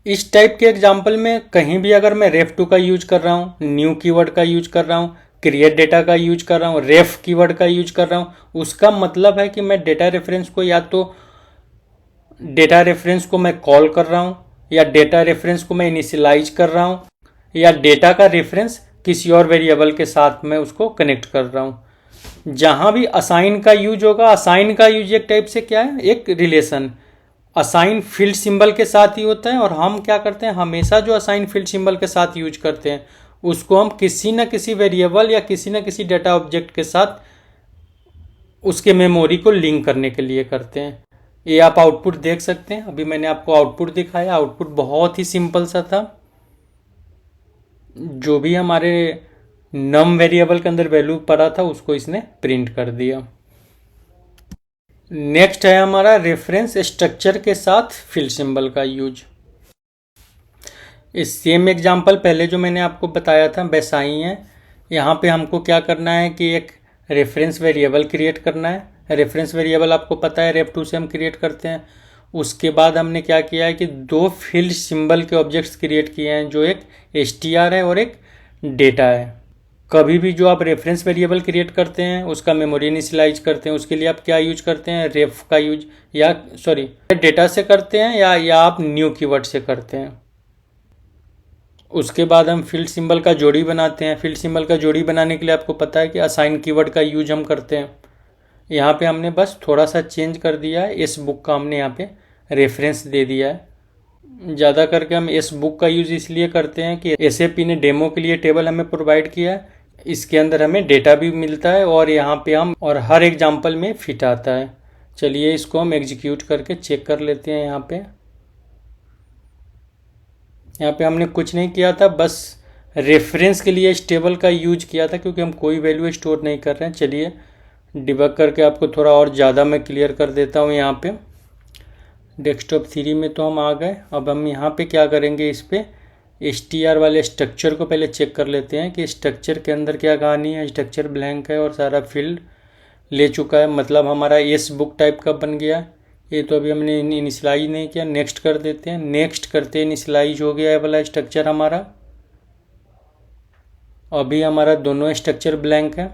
इस टाइप के एग्जाम्पल में कहीं भी अगर मैं ref2 का यूज कर रहा हूँ, न्यू कीवर्ड का यूज कर रहा हूँ, क्रिएट डेटा का यूज कर रहा हूँ, रेफ कीवर्ड का यूज कर रहा हूँ, उसका मतलब है कि मैं डेटा रेफरेंस को या तो डेटा रेफरेंस को मैं कॉल कर रहा हूँ, या डेटा रेफरेंस को मैं इनिशियलाइज कर रहा हूँ, या डेटा का रेफरेंस किसी और वेरिएबल के साथ मैं उसको कनेक्ट कर रहा हूँ। जहाँ भी असाइन का यूज होगा, असाइन का यूज एक टाइप से क्या है, एक रिलेशन। असाइन फील्ड सिंबल के साथ ही होता है और हम क्या करते हैं, हमेशा जो असाइन फील्ड सिंबल के साथ यूज करते हैं उसको हम किसी न किसी वेरिएबल या किसी न किसी डेटा ऑब्जेक्ट के साथ उसके मेमोरी को लिंक करने के लिए करते हैं। ये आप आउटपुट देख सकते हैं। अभी मैंने आपको आउटपुट दिखाया, आउटपुट बहुत ही सिंपल सा था। जो भी हमारे नम वेरिएबल के अंदर वैल्यू पड़ा था उसको इसने प्रिंट कर दिया। नेक्स्ट है हमारा रेफरेंस स्ट्रक्चर के साथ फील्ड सिंबल का यूज। इस सेम एग्जांपल पहले जो मैंने आपको बताया था वैसा ही है। यहाँ पे हमको क्या करना है कि एक रेफरेंस वेरिएबल क्रिएट करना है। रेफरेंस वेरिएबल आपको पता है रेफ2 से हम क्रिएट करते हैं। उसके बाद हमने क्या किया है कि दो फील्ड सिंबल के ऑब्जेक्ट्स क्रिएट किए हैं, जो एक str है और एक डेटा है। कभी भी जो आप रेफरेंस वेरिएबल क्रिएट करते हैं उसका मेमोरी इनिशियलाइज करते हैं, उसके लिए आप क्या यूज करते हैं, रेफ का यूज, या डेटा से करते हैं या आप न्यू कीवर्ड से करते हैं। उसके बाद हम फील्ड सिंबल का जोड़ी बनाते हैं। फील्ड सिंबल का जोड़ी बनाने के लिए आपको पता है कि असाइन कीवर्ड का यूज हम करते हैं। यहाँ पे हमने बस थोड़ा सा चेंज कर दिया है, इस बुक का हमने यहाँ पे रेफरेंस दे दिया है। ज़्यादा करके हम इस बुक का यूज़ इसलिए करते हैं कि SAP ने डेमो के लिए टेबल हमें प्रोवाइड किया है, इसके अंदर हमें डेटा भी मिलता है और यहाँ पे हम और हर एग्जाम्पल में फिट आता है। चलिए इसको हम एग्जीक्यूट करके चेक कर लेते हैं। यहाँ पे हमने कुछ नहीं किया था, बस रेफरेंस के लिए इस टेबल का यूज किया था क्योंकि हम कोई वैल्यू स्टोर नहीं कर रहे हैं। चलिए डिबग करके आपको थोड़ा और ज़्यादा मैं क्लियर कर देता हूँ। यहाँ पे डेस्कटॉप 3 में तो हम आ गए। अब हम यहाँ पे क्या करेंगे, इस पे str वाले स्ट्रक्चर को पहले चेक कर लेते हैं कि स्ट्रक्चर के अंदर क्या कहानी है। स्ट्रक्चर ब्लैंक है और सारा फील्ड ले चुका है, मतलब हमारा इस बुक टाइप का बन गया। ये तो अभी हमने इनिशियलाइज नहीं किया, नेक्स्ट कर देते हैं। नेक्स्ट करते इनिशियलाइज हो गया है वाला स्ट्रक्चर हमारा। अभी हमारा दोनों स्ट्रक्चर ब्लैंक है।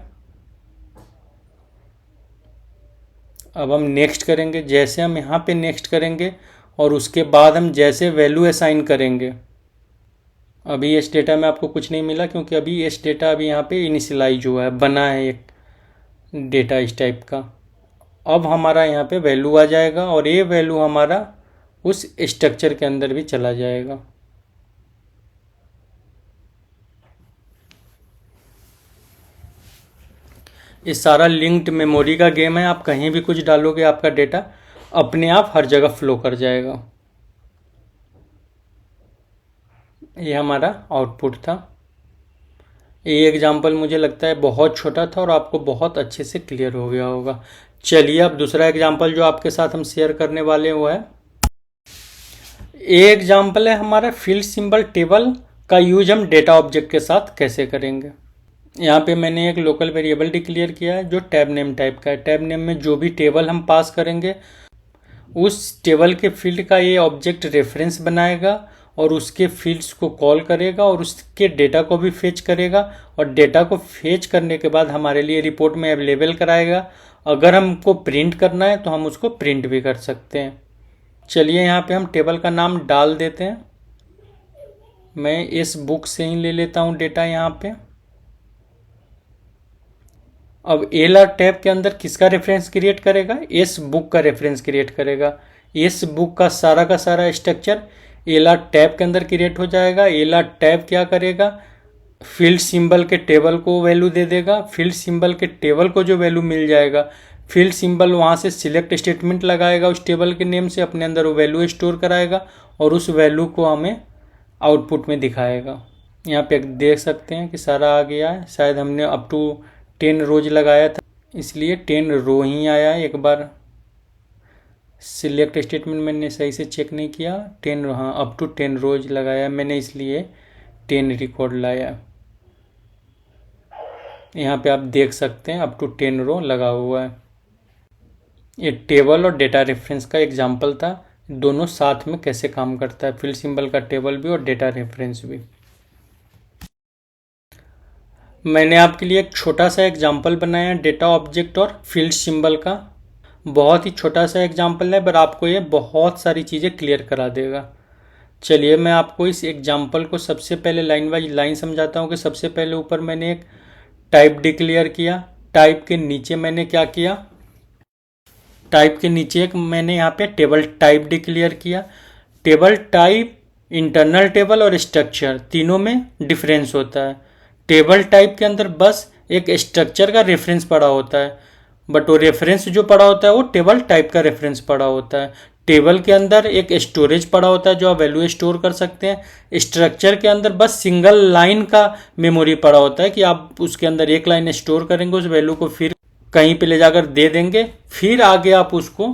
अब हम नेक्स्ट करेंगे। जैसे हम यहाँ पे नेक्स्ट करेंगे और उसके बाद हम जैसे वैल्यू असाइन करेंगे, अभी इस डेटा में आपको कुछ नहीं मिला क्योंकि अभी इस डेटा अभी यहाँ पे इनिशियलाइज हुआ है, बना है एक डेटा इस टाइप का। अब हमारा यहाँ पे वैल्यू आ जाएगा और ये वैल्यू हमारा उस स्ट्रक्चर के अंदर भी चला जाएगा। ये सारा लिंक्ड मेमोरी का गेम है। आप कहीं भी कुछ डालोगे आपका डेटा अपने आप हर जगह फ्लो कर जाएगा। ये हमारा आउटपुट था। ये एग्जाम्पल मुझे लगता है बहुत छोटा था और आपको बहुत अच्छे से क्लियर हो गया होगा। चलिए अब दूसरा एग्जाम्पल जो आपके साथ हम शेयर करने वाले वो है, ये एग्जाम्पल है हमारा फील्ड सिंबल टेबल का यूज हम डेटा ऑब्जेक्ट के साथ कैसे करेंगे। यहाँ पे मैंने एक लोकल वेरिएबल डिक्लेयर किया है जो टैब नेम टाइप का है। टैब नेम में जो भी टेबल हम पास करेंगे उस टेबल के फील्ड का ये ऑब्जेक्ट रेफरेंस बनाएगा और उसके फील्ड्स को कॉल करेगा और उसके डेटा को भी फेच करेगा और डेटा को फेच करने के बाद हमारे लिए रिपोर्ट में अवेलेबल कराएगा। अगर हमको प्रिंट करना है तो हम उसको प्रिंट भी कर सकते हैं। चलिए यहाँ पे हम टेबल का नाम डाल देते हैं। मैं इस बुक से ही ले लेता हूँ डेटा यहाँ पे। अब एलआर टैब के अंदर किसका रेफरेंस क्रिएट करेगा? इस बुक का रेफरेंस क्रिएट करेगा। इस बुक का सारा स्ट्रक्चर एलआर टैब के अंदर क्रिएट हो जाएगा। एलआर टैब क्या करेगा? फील्ड सिंबल के टेबल को वैल्यू दे देगा। फील्ड सिंबल के टेबल को जो वैल्यू मिल जाएगा, फील्ड सिंबल वहाँ से सिलेक्ट स्टेटमेंट लगाएगा उस टेबल के नेम से, अपने अंदर वो वैल्यू स्टोर कराएगा और उस वैल्यू को हमें आउटपुट में दिखाएगा। यहाँ पे देख सकते हैं कि सारा आ गया है। शायद हमने अप टू 10 रोज लगाया था इसलिए 10 रो ही आया है। एक बार सिलेक्ट स्टेटमेंट मैंने सही से चेक नहीं किया। 10, हाँ, अप टू 10 रोज लगाया मैंने इसलिए 10 रिकॉर्ड लाया। यहाँ पे आप देख सकते हैं अप टू 10 रो लगा हुआ है। ये टेबल और डेटा रेफरेंस का एग्जाम्पल था, दोनों साथ में कैसे काम करता है, फील्ड सिंबल का टेबल भी और डेटा रेफरेंस भी। मैंने आपके लिए एक छोटा सा एग्जाम्पल बनाया डेटा ऑब्जेक्ट और फील्ड सिंबल का। बहुत ही छोटा सा एग्जाम्पल है पर आपको ये बहुत सारी चीज़ें क्लियर करा देगा। चलिए मैं आपको इस एग्जाम्पल को सबसे पहले लाइन बाय लाइन समझाता हूँ कि सबसे पहले ऊपर मैंने एक टाइप डिक्लेयर किया। टाइप के नीचे मैंने क्या किया? टाइप के नीचे एक मैंने यहाँ पे टेबल टाइप डिक्लेयर किया। टेबल टाइप इंटरनल टेबल और स्ट्रक्चर तीनों में डिफरेंस होता है। टेबल टाइप के अंदर बस एक स्ट्रक्चर का रेफरेंस पड़ा होता है, बट वो रेफरेंस जो पड़ा होता है वो टेबल टाइप का रेफरेंस पड़ा होता है। टेबल के अंदर एक स्टोरेज पड़ा होता है जो आप वैल्यू स्टोर कर सकते हैं। स्ट्रक्चर के अंदर बस सिंगल लाइन का मेमोरी पड़ा होता है कि आप उसके अंदर एक लाइन स्टोर करेंगे, उस वैल्यू को फिर कहीं पे ले जाकर दे देंगे, फिर आगे आप उसको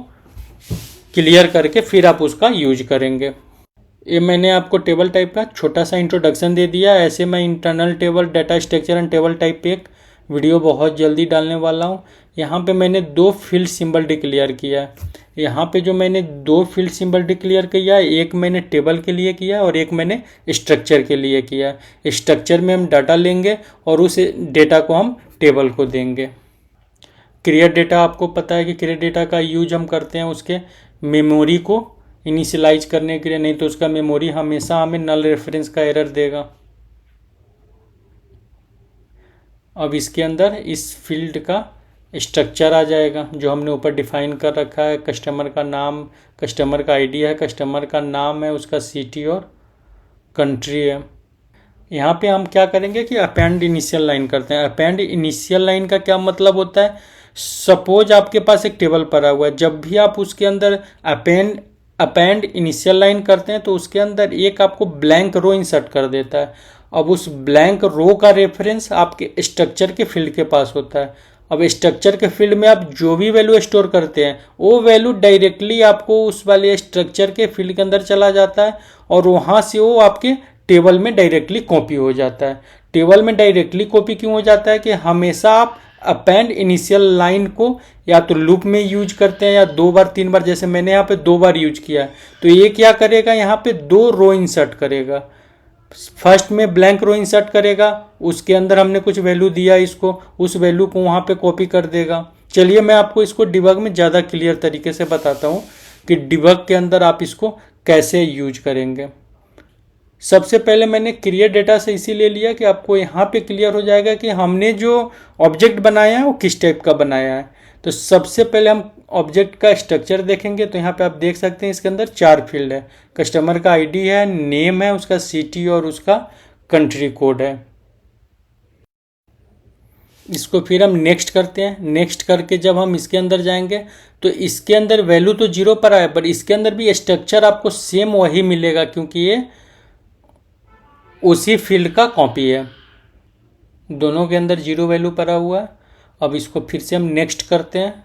क्लियर करके फिर आप उसका यूज करेंगे। ये मैंने आपको टेबल टाइप का छोटा सा इंट्रोडक्शन दे दिया। ऐसे मैं internal table, data structure and table type पे एक वीडियो बहुत जल्दी डालने वाला हूँ। यहाँ पे मैंने 2 फील्ड सिंबल डिक्लेयर किया है। यहाँ पे जो मैंने 2 फील्ड सिंबल डिक्लेयर किया है, एक मैंने टेबल के लिए किया है और एक मैंने स्ट्रक्चर के लिए किया है। स्ट्रक्चर में हम डाटा लेंगे और उस डेटा को हम टेबल को देंगे। क्रिएट डेटा, आपको पता है कि क्रिएट डेटा का यूज हम करते हैं उसके मेमोरी को इनिशियलाइज करने के लिए, नहीं तो उसका मेमोरी हमेशा हमें नल रेफरेंस का एरर देगा। अब इसके अंदर इस फील्ड का स्ट्रक्चर आ जाएगा जो हमने ऊपर डिफाइन कर रखा है। कस्टमर का नाम, कस्टमर का आईडी है, कस्टमर का नाम है, उसका सिटी और कंट्री है। यहाँ पे हम क्या करेंगे कि अपेंड इनिशियल लाइन करते हैं। अपेंड इनिशियल लाइन का क्या मतलब होता है? सपोज आपके पास एक टेबल पड़ा हुआ है, जब भी आप उसके अंदर अपेंड इनिशियल लाइन करते हैं तो उसके अंदर एक आपको ब्लैंक रो इंसर्ट कर देता है। अब उस ब्लैंक रो का रेफरेंस आपके स्ट्रक्चर के फील्ड के पास होता है। अब स्ट्रक्चर के फील्ड में आप जो भी वैल्यू स्टोर करते हैं वो वैल्यू डायरेक्टली आपको उस वाले स्ट्रक्चर के फील्ड के अंदर चला जाता है और वहाँ से वो आपके टेबल में डायरेक्टली कॉपी हो जाता है। टेबल में डायरेक्टली कॉपी क्यों हो जाता है? कि हमेशा आप अपेंड इनिशियल लाइन को या तो लूप में यूज करते हैं या 2 बार 3 बार, जैसे मैंने यहाँ पे 2 बार यूज किया है। तो ये क्या करेगा? यहाँ पे 2 रो इंसर्ट करेगा। फर्स्ट में ब्लैंक रो इंसर्ट करेगा, उसके अंदर हमने कुछ वैल्यू दिया इसको, उस वैल्यू को वहाँ पे कॉपी कर देगा। चलिए मैं आपको इसको डिबग में ज़्यादा क्लियर तरीके से बताता हूँ कि डिबग के अंदर आप इसको कैसे यूज करेंगे। सबसे पहले मैंने क्रिएट डेटा से इसीलिए लिया कि आपको यहाँ पे क्लियर हो जाएगा कि हमने जो ऑब्जेक्ट बनाया है वो किस टाइप का बनाया है। तो सबसे पहले हम ऑब्जेक्ट का स्ट्रक्चर देखेंगे। तो यहाँ पे आप देख सकते हैं इसके अंदर 4 फील्ड है। कस्टमर का आईडी है, नेम है, उसका सिटी और उसका कंट्री कोड है। इसको फिर हम नेक्स्ट करते हैं। नेक्स्ट करके जब हम इसके अंदर जाएंगे तो इसके अंदर वैल्यू तो 0 पर आया, पर इसके अंदर भी स्ट्रक्चर आपको सेम वही मिलेगा क्योंकि ये उसी फील्ड का कॉपी है। दोनों के अंदर 0 वैल्यू पड़ा हुआ है। अब इसको फिर से हम नेक्स्ट करते हैं।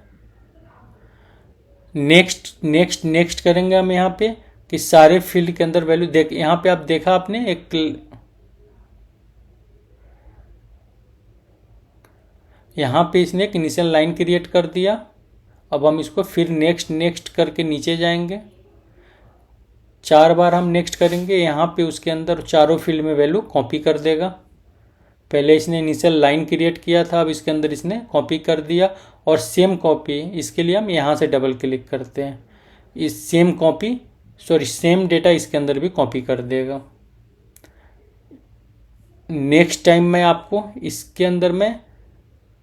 नेक्स्ट नेक्स्ट नेक्स्ट करेंगे हम यहाँ पे कि सारे फील्ड के अंदर वैल्यू देख, यहाँ पे आप देखा आपने यहाँ पे इसने एक इनिशियल लाइन क्रिएट कर दिया। अब हम इसको फिर नेक्स्ट नेक्स्ट करके नीचे जाएंगे। 4 बार हम नेक्स्ट करेंगे। यहाँ पे उसके अंदर चारों फील्ड में वैल्यू कॉपी कर देगा। पहले इसने इनिशियल लाइन क्रिएट किया था, अब इसके अंदर इसने कॉपी कर दिया। और सेम कॉपी इसके लिए हम यहाँ से डबल क्लिक करते हैं। इस सेम डेटा इसके अंदर भी कॉपी कर देगा। नेक्स्ट टाइम मैं आपको इसके अंदर मैं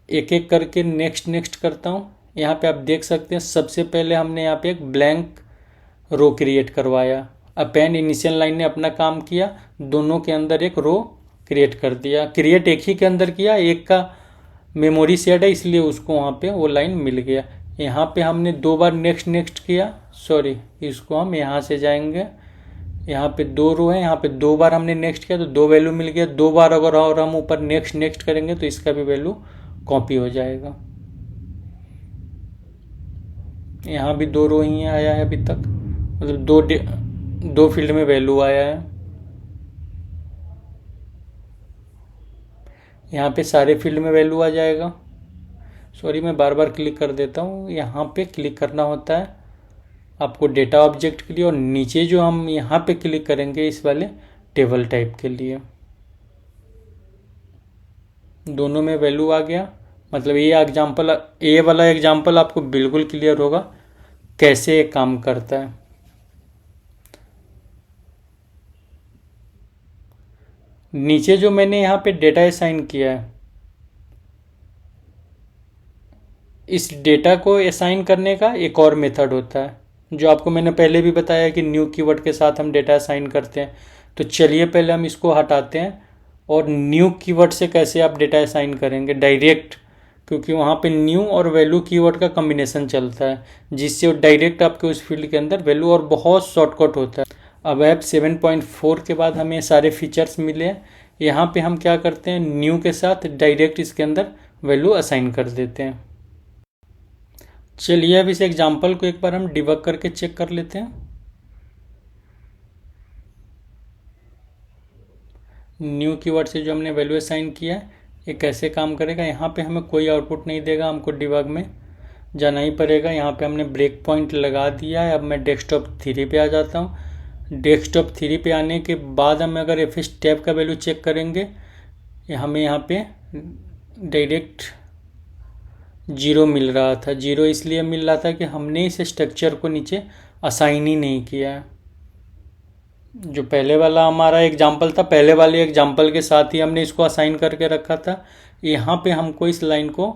एक एक करके नेक्स्ट नेक्स्ट करता हूँ। यहाँ पे आप देख सकते हैं सबसे पहले हमने यहाँ पे एक ब्लैंक रो क्रिएट करवाया। अपेंड इनिशियल लाइन ने अपना काम किया, दोनों के अंदर एक रो क्रिएट कर दिया। क्रिएट एक ही के अंदर किया, एक का मेमोरी सेट है इसलिए उसको वहाँ पे वो लाइन मिल गया। यहाँ पे हमने 2 बार नेक्स्ट नेक्स्ट किया, सॉरी इसको हम यहाँ से जाएंगे। यहाँ पे 2 रो है, यहाँ पे 2 बार हमने नेक्स्ट किया तो 2 वैल्यू मिल गया। 2 बार अगर और हम ऊपर नेक्स्ट नेक्स्ट करेंगे तो इसका भी वैल्यू कॉपी हो जाएगा। यहाँ भी 2 रो ही आया है अभी तक, मतलब 2 फील्ड में वैल्यू आया है। यहाँ पे सारे फील्ड में वैल्यू आ जाएगा। सॉरी मैं बार बार क्लिक कर देता हूँ, यहाँ पे क्लिक करना होता है आपको डेटा ऑब्जेक्ट के लिए, और नीचे जो हम यहाँ पे क्लिक करेंगे इस वाले टेबल टाइप के लिए। दोनों में वैल्यू आ गया। मतलब ये वाला एग्जाम्पल आपको बिल्कुल क्लियर होगा कैसे ये काम करता है। नीचे जो मैंने यहाँ पे डेटा असाइन किया है, इस डेटा को असाइन करने का एक और मेथड होता है जो आपको मैंने पहले भी बताया कि न्यू कीवर्ड के साथ हम डेटा असाइन करते हैं। तो चलिए पहले हम इसको हटाते हैं और न्यू कीवर्ड से कैसे आप डेटा असाइन करेंगे डायरेक्ट, क्योंकि वहाँ पे न्यू और वैल्यू कीवर्ड का कॉम्बिनेशन चलता है जिससे वो डायरेक्ट आपके उस फील्ड के अंदर वैल्यू, और बहुत शॉर्टकट होता है। अब ऐप 7.4 के बाद हमें सारे फीचर्स मिले हैं। यहाँ पे हम क्या करते हैं, न्यू के साथ डायरेक्ट इसके अंदर वैल्यू असाइन कर देते हैं। चलिए अब इस एग्जांपल को एक बार हम डिबग करके चेक कर लेते हैं। न्यू कीवर्ड से जो हमने वैल्यू असाइन किया है ये कैसे काम करेगा। यहाँ पे हमें कोई आउटपुट नहीं देगा, हमको डिबग में जाना ही पड़ेगा। यहाँ पे हमने ब्रेक पॉइंट लगा दिया है। अब मैं डेस्कटॉप 3 पे आ जाता हूँ। डेस्कटॉप 3 पे आने के बाद हम अगर FS टैब का वैल्यू चेक करेंगे, हमें यहाँ पे डायरेक्ट 0 मिल रहा था। 0 इसलिए मिल रहा था कि हमने इस स्ट्रक्चर को नीचे असाइन ही नहीं किया है। जो पहले वाला हमारा एग्जाम्पल था, पहले वाले एग्जाम्पल के साथ ही हमने इसको असाइन करके रखा था। यहाँ पे हमको इस लाइन को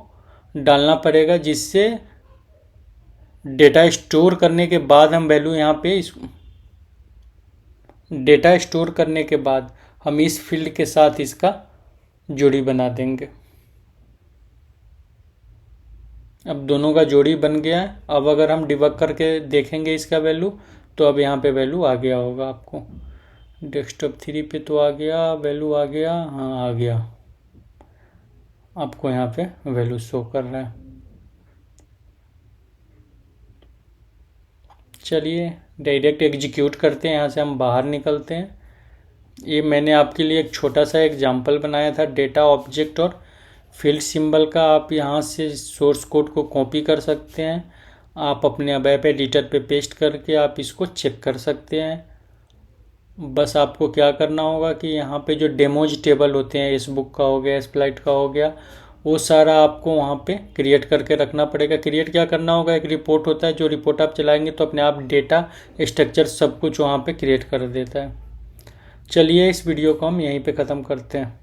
डालना पड़ेगा जिससे डेटा स्टोर करने के बाद हम वैल्यू यहाँ पे डेटा स्टोर करने के बाद हम इस फील्ड के साथ इसका जोड़ी बना देंगे। अब दोनों का जोड़ी बन गया है। अब अगर हम डिबग करके देखेंगे इसका वैल्यू, तो अब यहाँ पे वैल्यू आ गया होगा आपको। डेस्कटॉप 3 पे तो आ गया, वैल्यू आ गया, हाँ आ गया। आपको यहाँ पे वैल्यू शो कर रहा है। चलिए डायरेक्ट एग्जीक्यूट करते हैं, यहाँ से हम बाहर निकलते हैं। ये मैंने आपके लिए एक छोटा सा एग्जाम्पल बनाया था डेटा ऑब्जेक्ट और फील्ड सिंबल का। आप यहाँ से सोर्स कोड को कॉपी कर सकते हैं, आप अपने वेब एडिटर पे पेस्ट करके आप इसको चेक कर सकते हैं। बस आपको क्या करना होगा कि यहाँ पे जो डेमोज टेबल होते हैं, इस बुक का हो गया, स्प्लाइट का हो गया, वो सारा आपको वहाँ पे क्रिएट करके रखना पड़ेगा। क्रिएट क्या करना होगा, एक रिपोर्ट होता है, जो रिपोर्ट आप चलाएंगे तो अपने आप डेटा स्ट्रक्चर सब कुछ वहाँ पे क्रिएट कर देता है। चलिए इस वीडियो को हम यहीं पे ख़त्म करते हैं।